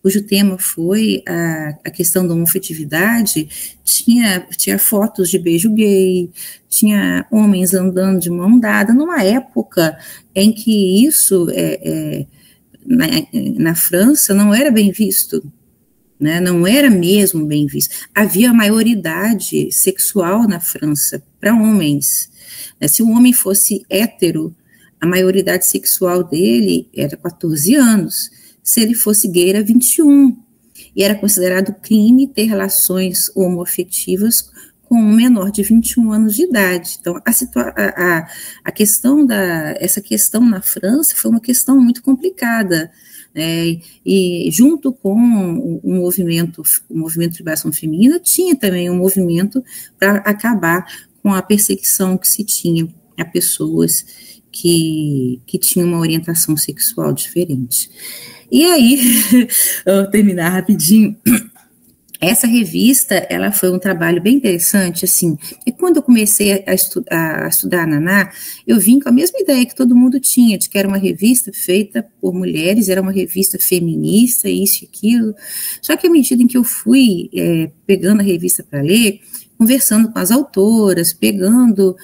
cujo tema foi a questão da homofetividade, tinha fotos de beijo gay, tinha homens andando de mão dada, numa época em que isso, na França, não era bem visto, né, não era mesmo bem visto. Havia maioridade sexual na França para homens. Se um homem fosse hétero, a maioridade sexual dele era 14 anos. Se ele fosse gay, era 21. E era considerado crime ter relações homoafetivas com um menor de 21 anos de idade. Então, essa questão na França foi uma questão muito complicada. E junto com o movimento de liberação feminina, tinha também um movimento para acabar com a perseguição que se tinha a pessoas que tinham uma orientação sexual diferente. E aí, eu vou terminar rapidinho. Essa revista, ela foi um trabalho bem interessante, assim, e quando eu comecei a estudar a Ananá, eu vim com a mesma ideia que todo mundo tinha, de que era uma revista feita por mulheres, era uma revista feminista, isso e aquilo, só que à medida em que eu fui pegando a revista para ler, conversando com as autoras, pegando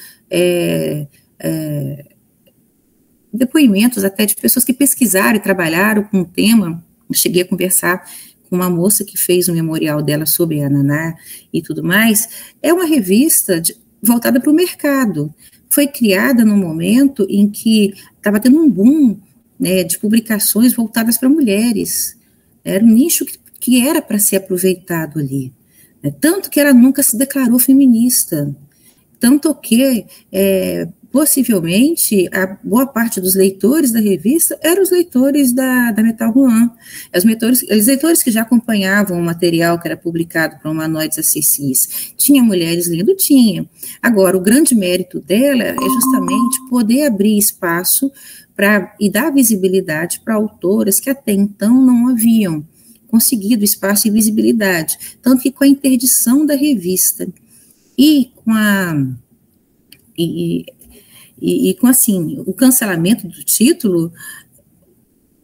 depoimentos até de pessoas que pesquisaram e trabalharam com o tema, eu cheguei a conversar com uma moça que fez um memorial dela sobre a Ananá e tudo mais. É uma revista voltada para o mercado. Foi criada num momento em que estava tendo um boom, né, de publicações voltadas para mulheres. Era um nicho que era para ser aproveitado ali. Né? Tanto que ela nunca se declarou feminista. Tanto que, possivelmente, a boa parte dos leitores da revista eram os leitores da Metal Ruan, os leitores que já acompanhavam o material que era publicado por Humanoides Acessis. Tinha mulheres lendo? Tinha. Agora, o grande mérito dela é justamente poder abrir espaço e dar visibilidade para autoras que até então não haviam conseguido espaço e visibilidade. Tanto que com a interdição da revista e com assim, o cancelamento do título,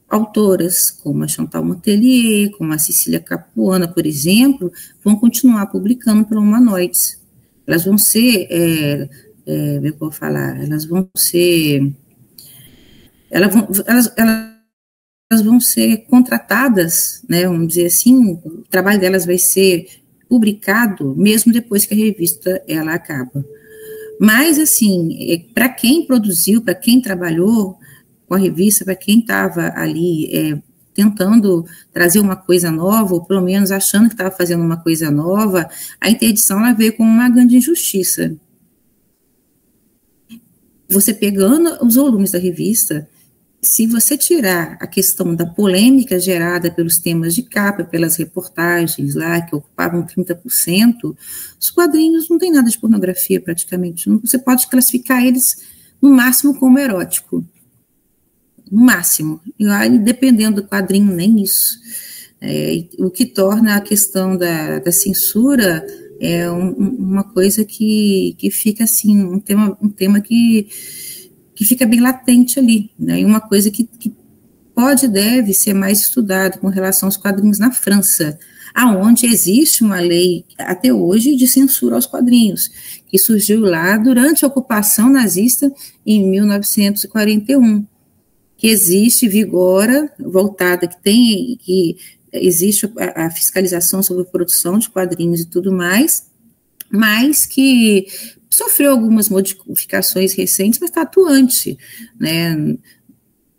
autoras como a Chantal Montelier, como a Cecília Capuana, por exemplo, vão continuar publicando pela Humanoides. Elas vão ser, como eu vou falar, elas vão ser contratadas, né, vamos dizer assim, o trabalho delas vai ser publicado mesmo depois que a revista ela acaba. Mas, assim, para quem produziu, para quem trabalhou com a revista, para quem estava ali tentando trazer uma coisa nova, ou pelo menos achando que estava fazendo uma coisa nova, a interdição ela veio como uma grande injustiça. Você pegando os volumes da revista, se você tirar a questão da polêmica gerada pelos temas de capa, pelas reportagens lá, que ocupavam 30%, os quadrinhos não tem nada de pornografia praticamente. Você pode classificar eles no máximo como erótico. No máximo. E aí, dependendo do quadrinho, nem isso. O que torna a questão da censura uma coisa que fica assim, um tema que fica bem latente ali, né? E uma coisa que pode e deve ser mais estudado com relação aos quadrinhos na França, aonde existe uma lei, até hoje, de censura aos quadrinhos, que surgiu lá durante a ocupação nazista em 1941, que existe, vigora, voltada, que existe a fiscalização sobre a produção de quadrinhos e tudo mais, mas que sofreu algumas modificações recentes, mas está atuante, né?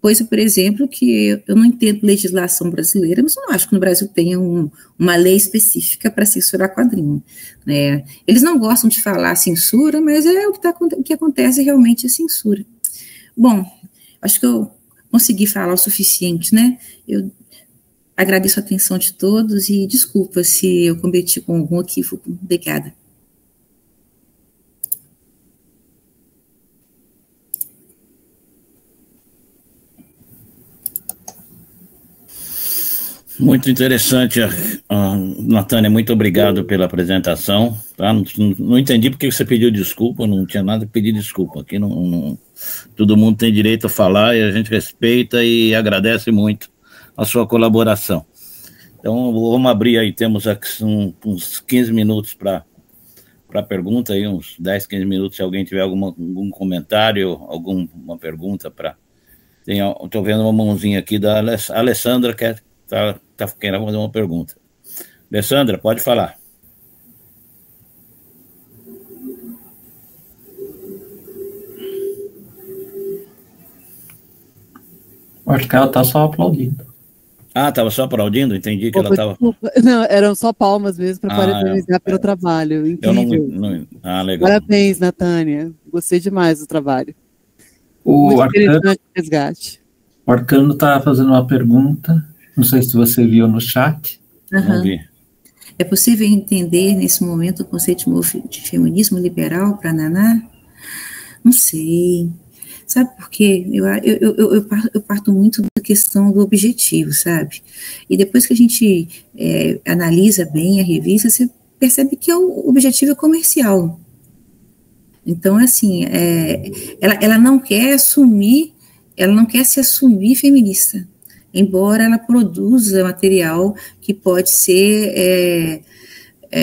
Coisa, por exemplo, que eu não entendo legislação brasileira, mas eu não acho que no Brasil tenha uma lei específica para censurar quadrinho, né? Eles não gostam de falar censura, mas é o que acontece realmente é censura. Bom, acho que eu consegui falar o suficiente, né? Eu agradeço a atenção de todos e desculpa se eu cometi com algum equívoco. Obrigada. Muito interessante, Natânia, muito obrigado pela apresentação. Tá? Não entendi porque você pediu desculpa, não tinha nada que pedir desculpa. Aqui todo mundo tem direito a falar e a gente respeita e agradece muito a sua colaboração. Então, vamos abrir aí, temos aqui uns 15 minutos para pergunta, aí, uns 10, 15 minutos, se alguém tiver algum comentário, alguma pergunta para... Estou vendo uma mãozinha aqui da Alessandra, que está querendo fazer uma pergunta. Alessandra, pode falar. Acho que ela está só aplaudindo. Ah, estava só aplaudindo? Entendi que ela estava... Não, eram só palmas mesmo para parabenizar pelo trabalho. Incrível. Legal. Parabéns, Natânia. Gostei demais do trabalho. O Arcano está fazendo uma pergunta. Não sei se você viu no chat. Não vi. É possível entender, nesse momento, o conceito de feminismo liberal para Naná? Não sei. Sabe por quê? Eu parto muito da questão do objetivo, sabe? E depois que a gente analisa bem a revista, você percebe que o objetivo é comercial. Então, assim, ela não quer se assumir feminista, embora ela produza material que pode ser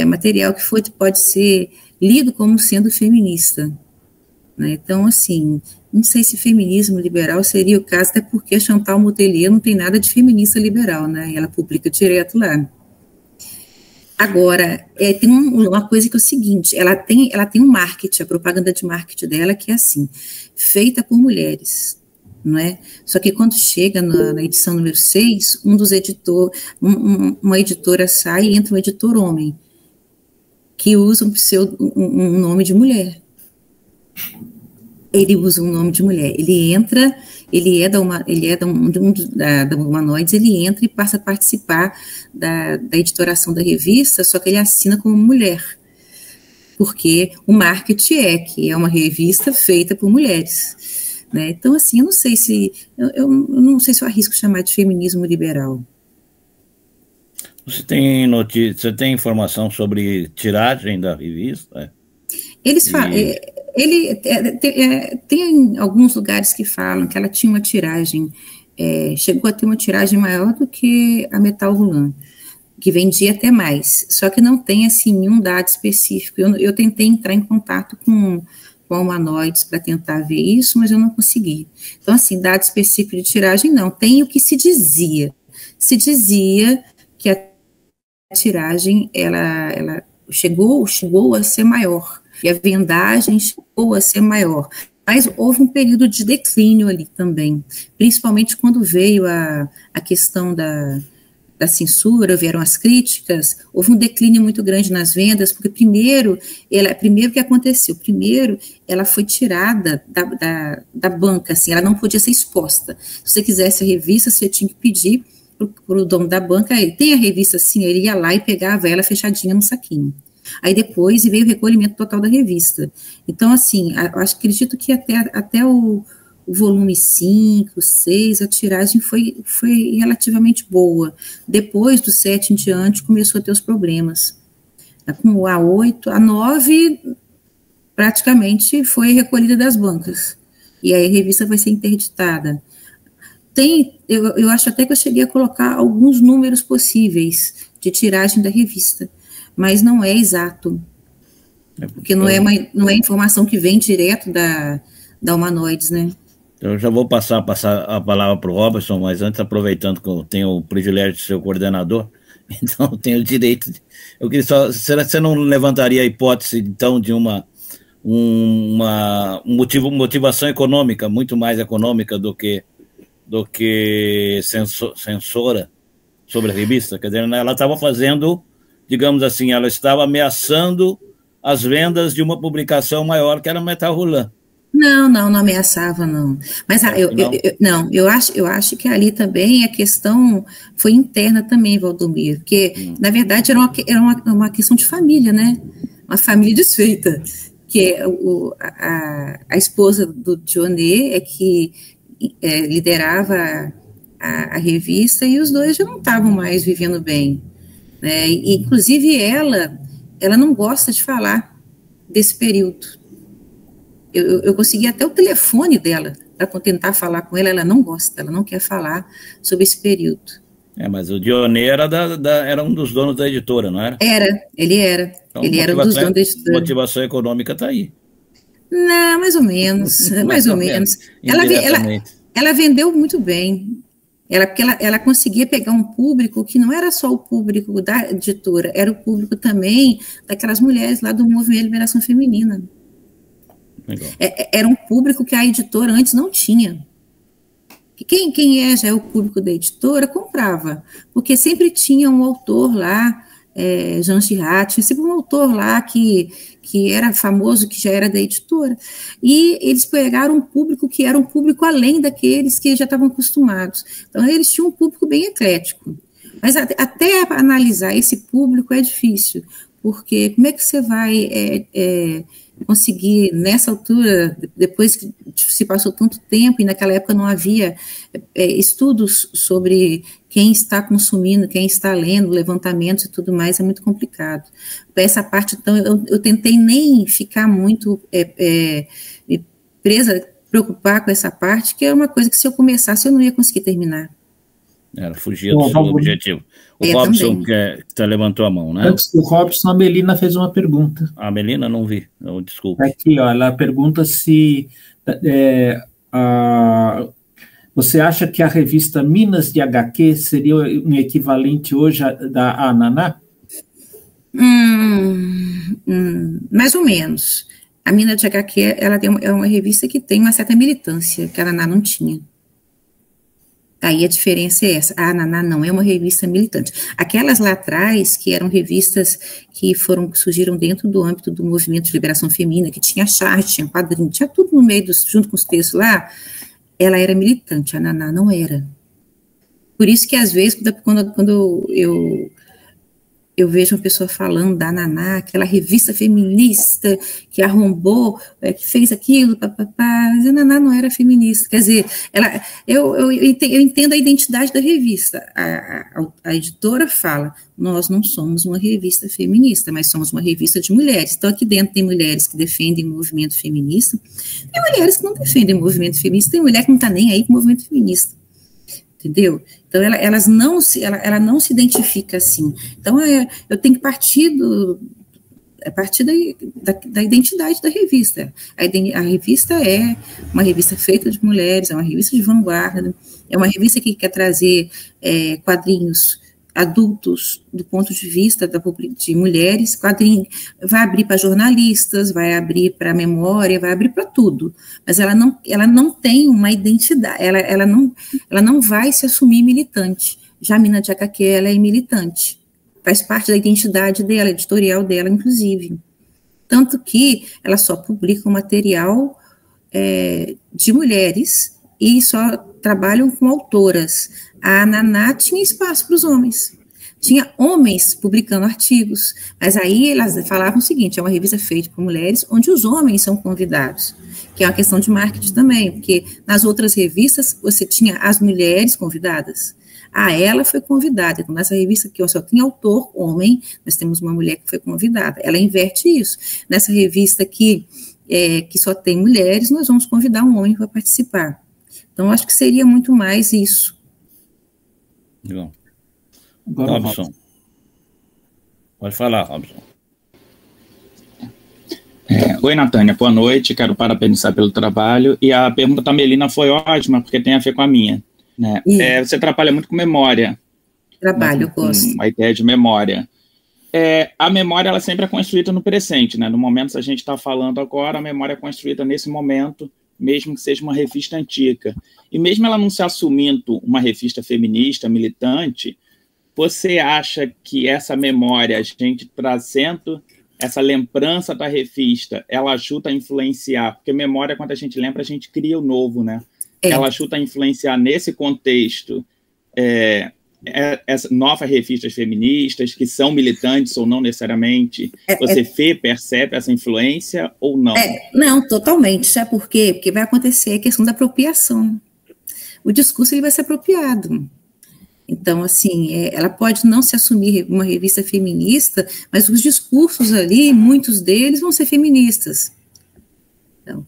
material que pode ser lido como sendo feminista, né? Então, assim, não sei se feminismo liberal seria o caso, até porque a Chantal Motelier não tem nada de feminista liberal, né? E ela publica direto lá. Agora, tem uma coisa que é o seguinte, ela tem um marketing, a propaganda de marketing dela, que é assim, feita por mulheres, não é? Só que quando chega na edição número 6, uma editora sai e entra um editor homem, que usa um nome de mulher. Ele usa um nome de mulher, ele é da Humanoides, ele entra e passa a participar da editoração da revista, só que ele assina como mulher, porque o marketing que é uma revista feita por mulheres, né? Então, assim, eu não sei se eu arrisco chamar de feminismo liberal. Você tem informação sobre tiragem da revista? Eles falam... tem alguns lugares que falam que ela tinha uma tiragem, chegou a ter uma tiragem maior do que a Metal Roland, que vendia até mais, só que não tem, assim, nenhum dado específico. Eu tentei entrar em contato com a Humanoides para tentar ver isso, mas eu não consegui. Então, assim, dado específico de tiragem, não. Tem o que se dizia. Se dizia que a tiragem, ela chegou a ser maior, e a vendagem chegou a ser maior, mas houve um período de declínio ali também, principalmente quando veio a questão da censura, vieram as críticas, houve um declínio muito grande nas vendas, porque primeiro o que aconteceu? Primeiro, ela foi tirada da banca, assim, ela não podia ser exposta. Se você quisesse a revista, você tinha que pedir para o dono da banca, tem a revista assim, ele ia lá e pegava ela fechadinha no saquinho. Aí depois veio o recolhimento total da revista. Então, assim, acredito que até o volume 5, 6, a tiragem foi relativamente boa. Depois do 7 em diante, começou a ter os problemas. Com o A8, a 9 praticamente foi recolhida das bancas. E aí a revista vai ser interditada. eu acho até que eu cheguei a colocar alguns números possíveis de tiragem da revista, mas não é exato, porque não é informação que vem direto da Humanoides, né? Eu já vou passar a palavra para o Robertson, mas antes, aproveitando que eu tenho o privilégio de ser o coordenador, então eu tenho o direito de... Eu queria só... Você não levantaria a hipótese, então, de uma motivação econômica, muito mais econômica do que censora sobre a revista? Quer dizer, ela estava fazendo, digamos assim, ela estava ameaçando as vendas de uma publicação maior, que era Metal Hurlant. Não ameaçava, não. Mas eu acho que ali também a questão foi interna também, Valdomiro, porque, na verdade, era uma questão de família, né? Uma família desfeita, que a esposa do Dionê é que liderava a revista, e os dois já não estavam mais vivendo bem, né? E, inclusive, ela não gosta de falar desse período. Eu consegui até o telefone dela para tentar falar com ela. Ela não gosta, ela não quer falar sobre esse período. Mas o Dionê era um dos donos da editora, não era? Ele era. Então, ele era um dos donos da editora. A motivação econômica está aí. Não, mais ou menos. mais ou menos. Ela vendeu muito bem. Porque ela conseguia pegar um público que não era só o público da editora, era o público também daquelas mulheres lá do Movimento de Liberação Feminina. Era um público que a editora antes não tinha. Quem já é o público da editora comprava, porque sempre tinha um autor lá, Jean Girard, sempre um autor lá que era famoso, que já era da editora, e eles pegaram um público que era um público além daqueles que já estavam acostumados. Então, eles tinham um público bem eclético. Mas até analisar esse público é difícil, porque como é que você vai conseguir, nessa altura, depois que se passou tanto tempo, e naquela época não havia estudos sobre quem está consumindo, quem está lendo, levantamentos e tudo mais, é muito complicado. Essa parte, então, eu tentei nem ficar muito preocupar com essa parte, que é uma coisa que, se eu começasse, eu não ia conseguir terminar. Fugia do seu objetivo. O Robson levantou a mão, né? Antes do Robson, a Melina fez uma pergunta. A Melina não vi, desculpa. Aqui, ela pergunta se você acha que a revista Minas de HQ seria um equivalente hoje da Ananá? Mais ou menos. A Minas de HQ é uma revista que tem uma certa militância, que a Ananá não tinha. Aí a diferença é essa. A Ananá não é uma revista militante. Aquelas lá atrás, que eram revistas que surgiram dentro do âmbito do movimento de liberação feminina, que tinha charte, tinha quadrinho, tinha tudo no meio, junto com os textos lá, ela era militante, a Ananá não era. Por isso que, às vezes, quando eu vejo uma pessoa falando da Ananá, aquela revista feminista que arrombou, que fez aquilo, mas a Ananá não era feminista. Quer dizer, eu entendo a identidade da revista. A editora fala, nós não somos uma revista feminista, mas somos uma revista de mulheres. Então, aqui dentro tem mulheres que defendem o movimento feminista, tem mulheres que não defendem o movimento feminista, tem mulher que não está nem aí com o movimento feminista. Entendeu? Então, ela não se identifica assim. Então, eu tenho que partir da identidade da revista. A revista é uma revista feita de mulheres, é uma revista de vanguarda, é uma revista que quer trazer quadrinhos adultos do ponto de vista de mulheres. Quadrinho vai abrir para jornalistas, vai abrir para memória, vai abrir para tudo, mas ela não tem uma identidade, ela não vai se assumir militante. Já a Minas de HQ, ela é militante, faz parte da identidade dela, editorial dela, inclusive, tanto que ela só publica um material de mulheres e só trabalham com autoras. A Ananá tinha espaço para os homens. Tinha homens publicando artigos, mas aí elas falavam o seguinte, é uma revista feita por mulheres, onde os homens são convidados, que é uma questão de marketing também, porque nas outras revistas você tinha as mulheres convidadas. Ela foi convidada. Então, nessa revista aqui, só tem autor homem, nós temos uma mulher que foi convidada. Ela inverte isso. Nessa revista aqui, que só tem mulheres, nós vamos convidar um homem para participar. Então, acho que seria muito mais isso. Legal. Robson. Pode falar, Robson. Oi, Natânia, boa noite, quero parabenizar pelo trabalho, e a pergunta da Melina foi ótima, porque tem a ver com a minha, né? Você trabalha muito com memória. Trabalho, eu gosto. A ideia de memória. A memória, ela sempre é construída no presente, né? No momento que a gente está falando agora, a memória é construída nesse momento, mesmo que seja uma revista antiga. E mesmo ela não se assumindo uma revista feminista, militante, você acha que essa memória, a gente trazendo essa lembrança da revista, ela ajuda a influenciar? Porque memória, quando a gente lembra, a gente cria o novo, né? Ela ajuda a influenciar nesse contexto essas novas revistas feministas, que são militantes ou não necessariamente. Você percebe essa influência ou não? Não, totalmente. Sabe por quê? Porque vai acontecer a questão da apropriação. O discurso ele vai ser apropriado. Então, assim, ela pode não se assumir uma revista feminista, mas os discursos ali, muitos deles vão ser feministas. Então,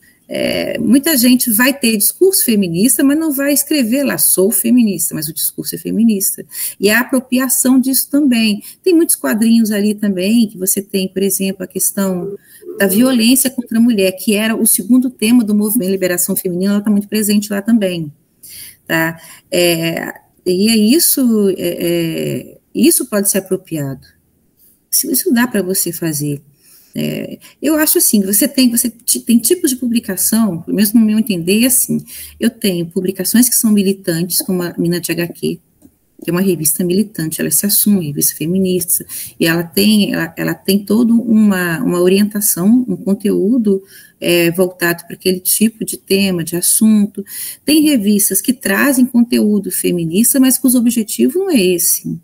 muita gente vai ter discurso feminista, mas não vai escrever lá, sou feminista, mas o discurso é feminista. E a apropriação disso também. Tem muitos quadrinhos ali também, que você tem, por exemplo, a questão da violência contra a mulher, que era o segundo tema do movimento Liberação Feminina, ela está muito presente lá também. Tá? E isso pode ser apropriado. Isso dá para você fazer. Eu acho assim, você tem tipos de publicação, pelo menos no meu entender, assim, eu tenho publicações que são militantes, como a Mina de HQ, que é uma revista militante, ela se assume, revista feminista, e ela tem toda uma orientação, um conteúdo voltado para aquele tipo de tema, de assunto. Tem revistas que trazem conteúdo feminista, mas cujo objetivo não é esse.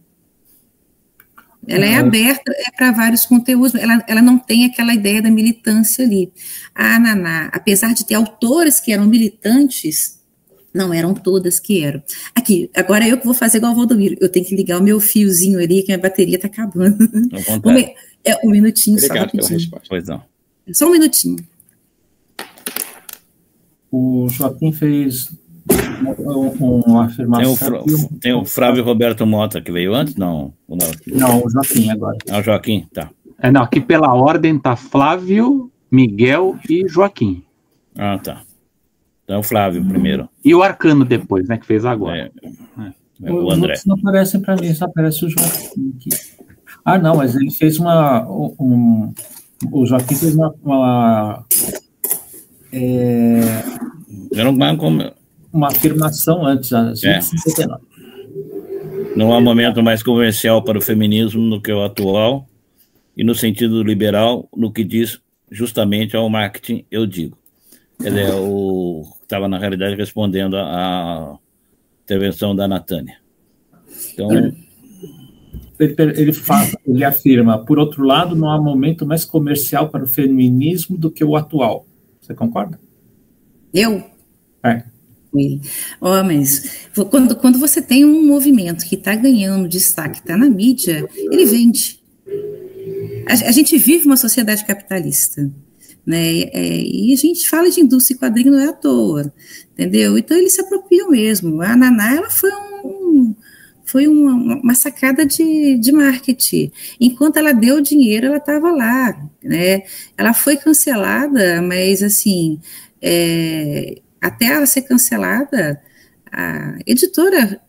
Ela é aberta para vários conteúdos, ela não tem aquela ideia da militância ali. A Naná, apesar de ter autoras que eram militantes, não eram todas que eram. Aqui, agora eu que vou fazer igual o Valdomiro, eu tenho que ligar o meu fiozinho ali, que a minha bateria está acabando. Um minutinho. Obrigado só. Pela resposta. Pois não. Só um minutinho. O Joaquim fez uma afirmação. Tem o Flávio Roberto Mota, que veio antes? Não, o Joaquim agora. O Joaquim, tá. Não, aqui pela ordem tá Flávio, Miguel e Joaquim. Ah, tá. Então o Flávio primeiro. E o Arcano depois, né, que fez agora. O André. Não aparecem para mim, só aparece o Joaquim aqui. Ah, não, mas ele fez o Joaquim fez uma afirmação antes, às 1959. Não há momento mais comercial para o feminismo do que o atual, e no sentido liberal, no que diz justamente ao marketing, eu digo. Ele estava, na realidade, respondendo à intervenção da Natânia. Então, ele afirma, por outro lado, não há momento mais comercial para o feminismo do que o atual. Você concorda? Eu? Mas quando você tem um movimento que está ganhando destaque, está na mídia, ele vende. A gente vive uma sociedade capitalista, né? E a gente fala de indústria e quadrinho não é à toa, entendeu? Então eles se apropriam mesmo. A Naná, ela foi uma sacada de marketing. Enquanto ela deu dinheiro, ela estava lá, né? Ela foi cancelada, mas assim, até ela ser cancelada, a editora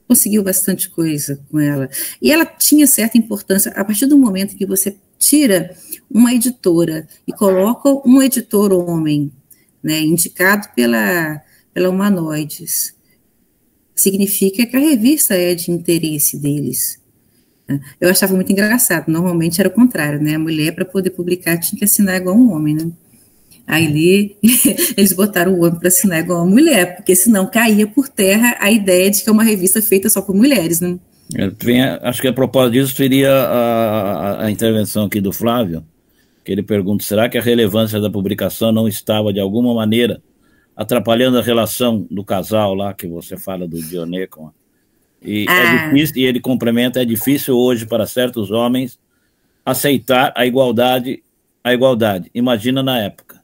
conseguiu bastante coisa com ela. E ela tinha certa importância, a partir do momento que você tira uma editora e coloca um editor homem, né, indicado pela Humanoides, significa que a revista é de interesse deles. Eu achava muito engraçado, normalmente era o contrário, né? A mulher, para poder publicar, tinha que assinar igual um homem, né? Aí eles botaram o homem para assinar igual uma mulher, porque senão caía por terra a ideia de que é uma revista feita só por mulheres, né? Acho que a propósito disso seria a intervenção aqui do Flávio, que ele pergunta, será que a relevância da publicação não estava, de alguma maneira, atrapalhando a relação do casal lá, que você fala do Dionê com... É difícil, e ele complementa, é difícil hoje para certos homens aceitar a igualdade. Imagina na época.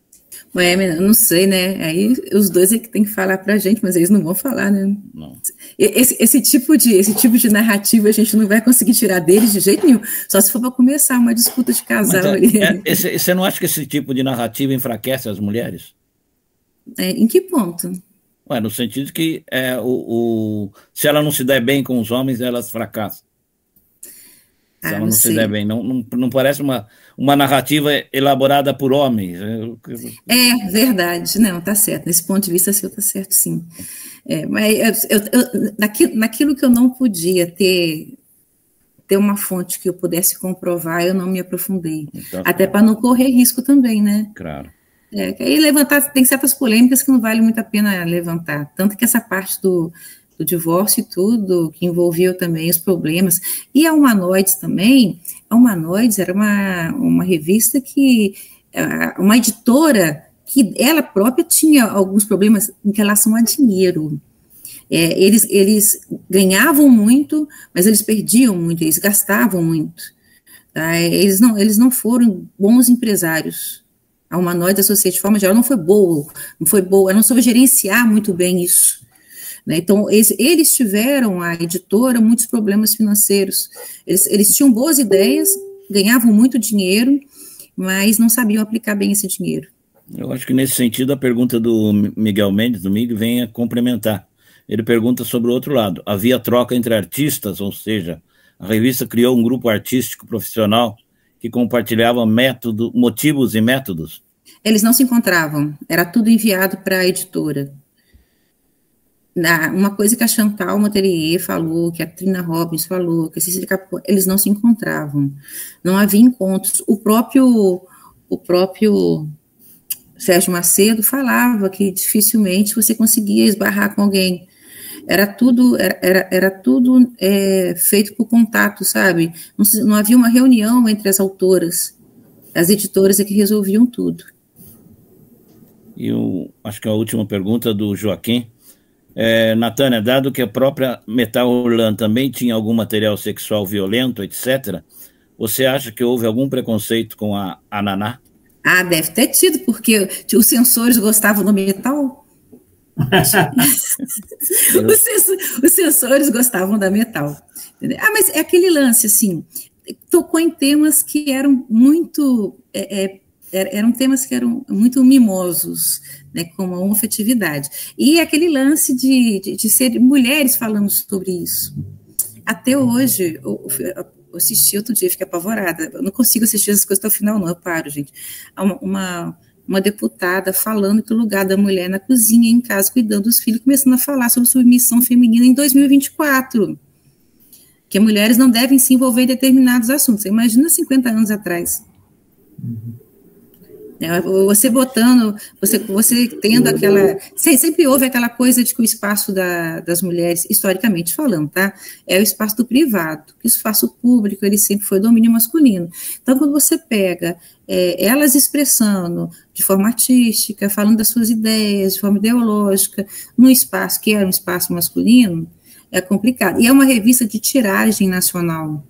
Ué, eu não sei, né? Aí os dois é que tem que falar pra gente, mas eles não vão falar, né? Não. Esse tipo de narrativa a gente não vai conseguir tirar deles de jeito nenhum, só se for para começar uma disputa de casal. Você não acha que esse tipo de narrativa enfraquece as mulheres? Em que ponto? Ué, no sentido que se ela não se der bem com os homens, elas fracassam. Se ela não se der bem. Não parece uma narrativa elaborada por homens. É verdade. Não, tá certo. Nesse ponto de vista, seu tá certo, sim. Mas naquilo que eu não podia ter uma fonte que eu pudesse comprovar, eu não me aprofundei. Então, até para não correr risco também, né? Claro. Aí tem certas polêmicas que não vale muito a pena levantar. Tanto que essa parte do divórcio e tudo, que envolveu também os problemas. E a Humanoides também, a Humanoides era uma revista que, uma editora que ela própria tinha alguns problemas em relação a dinheiro. Eles ganhavam muito, mas eles perdiam muito, eles gastavam muito. Tá? Eles não foram bons empresários. A Humanoides Associates, de forma geral, não foi boa, ela não soube gerenciar muito bem isso. Né? Então, eles tiveram, a editora, muitos problemas financeiros. Eles tinham boas ideias, ganhavam muito dinheiro, mas não sabiam aplicar bem esse dinheiro. Eu acho que, nesse sentido, a pergunta do Miguel Mendes, do Mig, vem a complementar. Ele pergunta sobre o outro lado. Havia troca entre artistas, ou seja, a revista criou um grupo artístico profissional que compartilhava motivos e métodos? Eles não se encontravam, era tudo enviado para a editora. Uma coisa que a Chantal Motelier falou, que a Trina Robbins falou, que a Cecília Capô, eles não se encontravam, não havia encontros. O próprio Sérgio Macedo falava que dificilmente você conseguia esbarrar com alguém. Era tudo feito por contato, sabe? Não havia uma reunião entre as autoras. As editoras é que resolviam tudo. E acho que a última pergunta do Joaquim. Natânia, dado que a própria Metal Hurlan também tinha algum material sexual violento, etc., você acha que houve algum preconceito com a Naná? Deve ter tido, porque os censores gostavam do metal. Os censores gostavam da metal. Mas é aquele lance, assim, tocou em temas que eram muito... eram temas que eram muito mimosos, né, como a homofetividade. E aquele lance de ser mulheres falando sobre isso. Até hoje, eu assisti outro dia, fiquei apavorada. Eu não consigo assistir essas coisas até o final, não, eu paro, gente. Uma deputada falando que o lugar da mulher na cozinha, em casa, cuidando dos filhos, começando a falar sobre submissão feminina em 2024. Que mulheres não devem se envolver em determinados assuntos. Você imagina 50 anos atrás. Você botando, você tendo aquela... Sempre houve aquela coisa de que o espaço das mulheres, historicamente falando, tá? É o espaço do privado. O espaço público, ele sempre foi domínio masculino. Então, quando você pega elas expressando de forma artística, falando das suas ideias, de forma ideológica, num espaço que era um espaço masculino, é complicado. E é uma revista de tiragem nacional.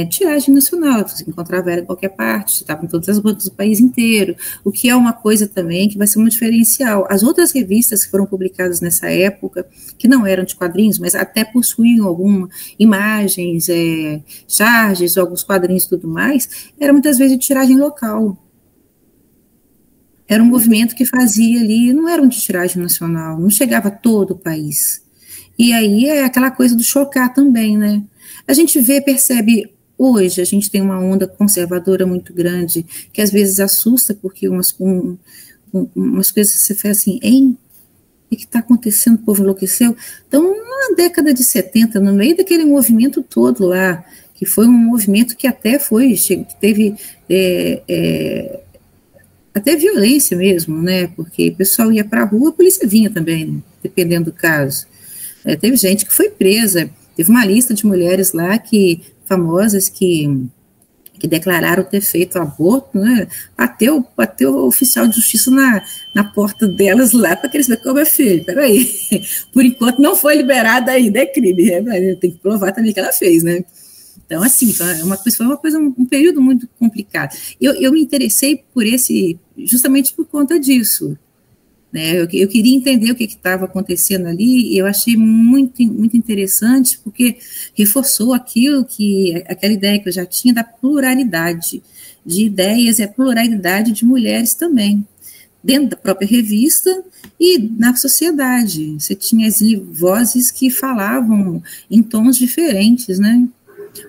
Tiragem nacional, você encontrava ela em qualquer parte, estava em todas as bancas do país inteiro, o que é uma coisa também que vai ser um diferencial. As outras revistas que foram publicadas nessa época, que não eram de quadrinhos, mas até possuíam algumas imagens, charges, alguns quadrinhos e tudo mais, era muitas vezes de tiragem local. Era um movimento que fazia ali, não era um de tiragem nacional, não chegava a todo o país. E aí é aquela coisa do chocar também, né? A gente percebe... Hoje, a gente tem uma onda conservadora muito grande, que às vezes assusta, porque umas coisas você faz assim, o que está acontecendo? O povo enlouqueceu. Então, na década de 70, no meio daquele movimento todo lá, que foi um movimento que até teve até violência mesmo, né? Porque o pessoal ia para a rua, a polícia vinha também, dependendo do caso. Teve gente que foi presa, teve uma lista de mulheres lá famosas que declararam ter feito aborto, né? Bateu o oficial de justiça na porta delas lá para que eles vejam como é feio. Peraí, por enquanto não foi liberada ainda, é crime, né? Tem que provar também que ela fez, né? Então, assim, foi um período muito complicado. Eu me interessei justamente por conta disso. Né? Eu queria entender o que estava acontecendo ali, e eu achei muito, muito interessante, porque reforçou aquela ideia que eu já tinha da pluralidade de ideias e a pluralidade de mulheres também, dentro da própria revista e na sociedade. Você tinha vozes que falavam em tons diferentes, né?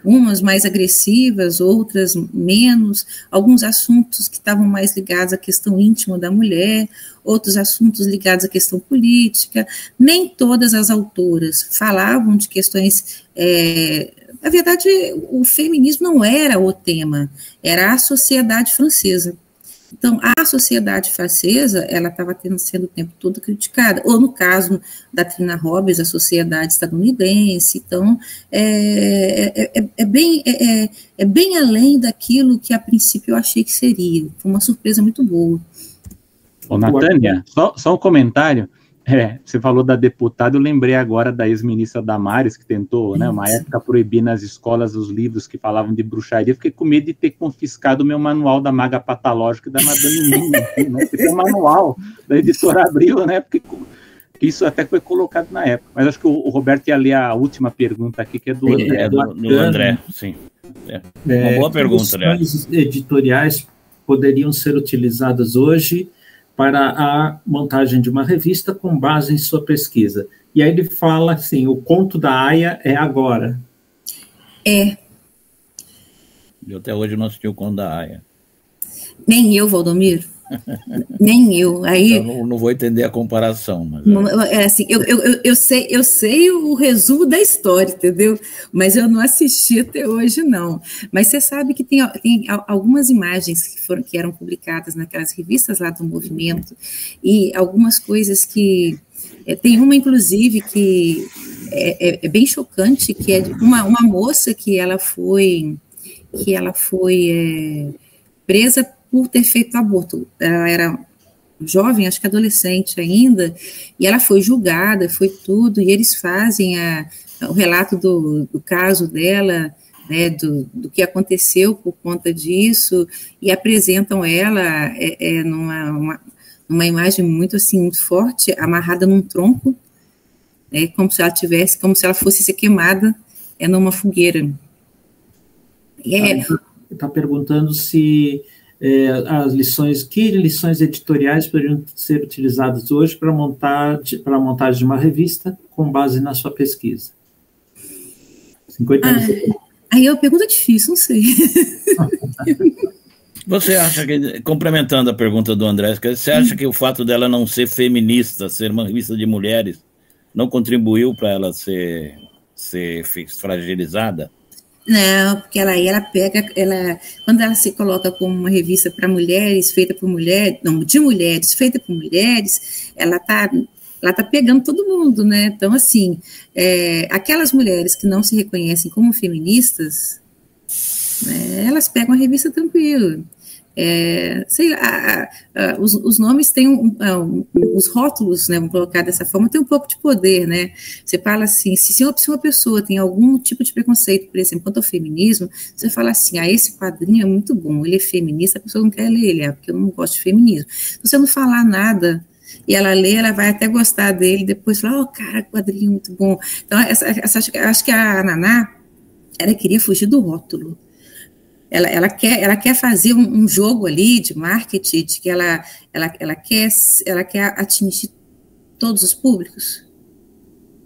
Umas mais agressivas, outras menos, alguns assuntos que estavam mais ligados à questão íntima da mulher, outros assuntos ligados à questão política. Nem todas as autoras falavam de questões... na verdade, o feminismo não era o tema, era a sociedade francesa. Então, a sociedade francesa, ela estava sendo o tempo todo criticada, ou no caso da Trina Robbins, a sociedade estadunidense. Então, é bem além daquilo que a princípio eu achei que seria. Foi uma surpresa muito boa. Ô, Natânia, só um comentário. Você falou da deputada, eu lembrei agora da ex-ministra Damares, que tentou, né, uma época, proibir nas escolas os livros que falavam de bruxaria. Fiquei com medo de ter confiscado o meu manual da Maga Patológica e da Madame Mim, né, porque é um manual da editora Abril, né, porque isso até foi colocado na época. Mas acho que o Roberto ia ler a última pergunta aqui, que é do André. Do André, sim. Uma boa pergunta, né? As editoriais poderiam ser utilizadas hoje para a montagem de uma revista com base em sua pesquisa. E aí ele fala assim, o conto da Aya é agora. Eu até hoje não assisti o conto da Aya. Nem eu, Valdomiro. Nem eu. Aí, eu não vou entender a comparação. Mas assim, eu sei o resumo da história, entendeu? Mas eu não assisti até hoje, não. Mas você sabe que tem algumas imagens que eram publicadas naquelas revistas lá do movimento, e algumas coisas que... tem uma, inclusive, que é bem chocante, que é de uma moça que ela foi presa por ter feito aborto. Ela era jovem, acho que adolescente ainda, e ela foi julgada, foi tudo, e eles fazem o relato do caso dela, né, do que aconteceu por conta disso, e apresentam ela numa imagem muito, assim, muito forte, amarrada num tronco, né, como se ela fosse ser queimada numa fogueira. Está perguntando se que lições editoriais poderiam ser utilizadas hoje para a montagem de uma revista com base na sua pesquisa. 50 anos. Aí é uma pergunta difícil, não sei. Você acha que, complementando a pergunta do André, você acha que o fato dela não ser feminista, ser uma revista de mulheres, não contribuiu para ela ser fragilizada? Não, porque quando ela se coloca como uma revista para mulheres, feita por mulheres, não, de mulheres, feita por mulheres, ela tá pegando todo mundo, né? Então, assim, aquelas mulheres que não se reconhecem como feministas, né, elas pegam a revista tranquilo. Sei lá, os nomes têm os rótulos, né, vamos colocar dessa forma, tem um pouco de poder, né? Você fala assim, se uma pessoa tem algum tipo de preconceito, por exemplo, quanto ao feminismo, você fala assim, esse quadrinho é muito bom, ele é feminista, a pessoa não quer ler ele, porque eu não gosto de feminismo. Se você não falar nada e ela lê, ela vai até gostar dele, depois fala, cara, quadrinho muito bom. Então, acho que a Naná, ela queria fugir do rótulo. Ela quer fazer um jogo ali de marketing, de que ela quer atingir todos os públicos.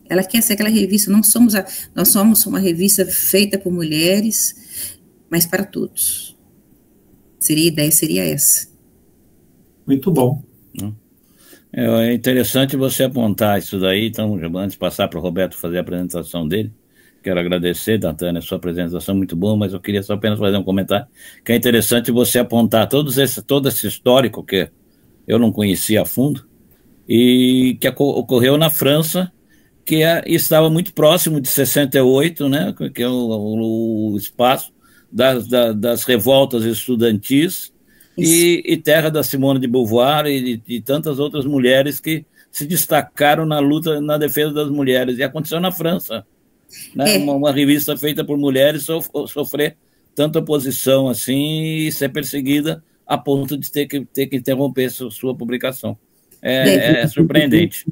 Ela quer ser aquela revista, nós somos uma revista feita por mulheres, mas para todos. A ideia seria essa. Muito bom. É interessante você apontar isso daí, então, antes de passar para o Roberto fazer a apresentação dele. Quero agradecer, Natânia, a sua apresentação muito boa, mas eu queria só apenas fazer um comentário, que é interessante você apontar todo esse histórico que eu não conhecia a fundo, e que ocorreu na França, que estava muito próximo de 68, né, que é o espaço das revoltas estudantis, e terra da Simone de Beauvoir e de tantas outras mulheres que se destacaram na luta, na defesa das mulheres, e aconteceu na França. né? Uma revista feita por mulheres sofrer tanta oposição assim e ser perseguida a ponto de ter que interromper sua publicação. É surpreendente.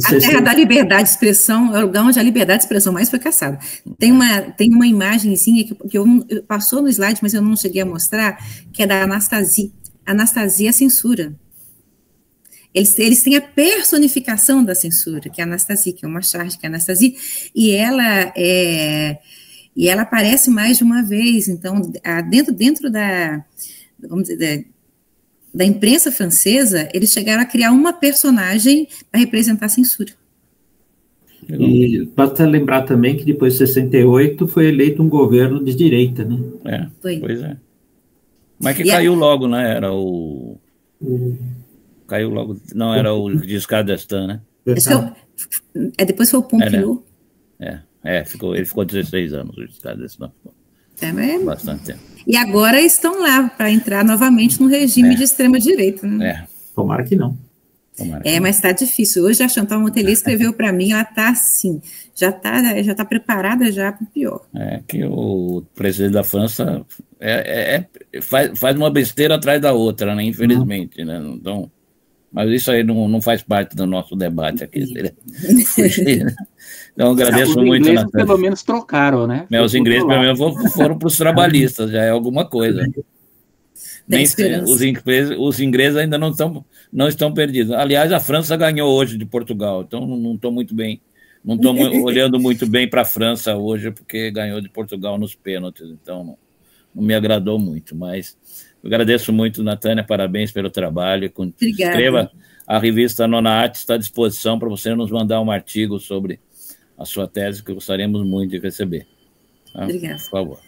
A terra da liberdade de expressão é o lugar onde a liberdade de expressão mais foi caçada. Tem uma imagenzinha que passou no slide, mas eu não cheguei a mostrar, que é da Anastasia. Anastasia é a censura. Eles têm a personificação da censura, que é a Anastasia, que é uma charge, que é a Anastasia, e ela aparece mais de uma vez. Então, dentro da, vamos dizer, da imprensa francesa, eles chegaram a criar uma personagem para representar a censura. E basta lembrar também que depois de 68 foi eleito um governo de direita, né? Pois é. Mas que caiu logo, né? Era o... Caiu logo... Não, era o Giscard d'Estaing, né? Depois foi o Pompidou. Ele ficou 16 anos, o Giscard d'Estaing. Bastante tempo. E agora estão lá para entrar novamente no regime de extrema-direita. Né? Tomara que não. Mas está difícil. Hoje a Chantal Montelier escreveu para mim, ela está assim, já tá preparada já para o pior. Que o presidente da França faz uma besteira atrás da outra, né? Infelizmente, né? Então, mas isso aí não faz parte do nosso debate aqui. Então, agradeço muito. Os ingleses pelo menos trocaram, né? Os ingleses pelo menos foram para os trabalhistas, já é alguma coisa. Os ingleses ainda não estão perdidos. Aliás, a França ganhou hoje de Portugal, então não estou muito bem, não estou olhando muito bem para a França hoje, porque ganhou de Portugal nos pênaltis, então não me agradou muito, mas eu agradeço muito, Natânia, parabéns pelo trabalho. Obrigada. Escreva, a revista Nona Arte está à disposição para você nos mandar um artigo sobre a sua tese, que gostaríamos muito de receber. Tá? Obrigada. Por favor.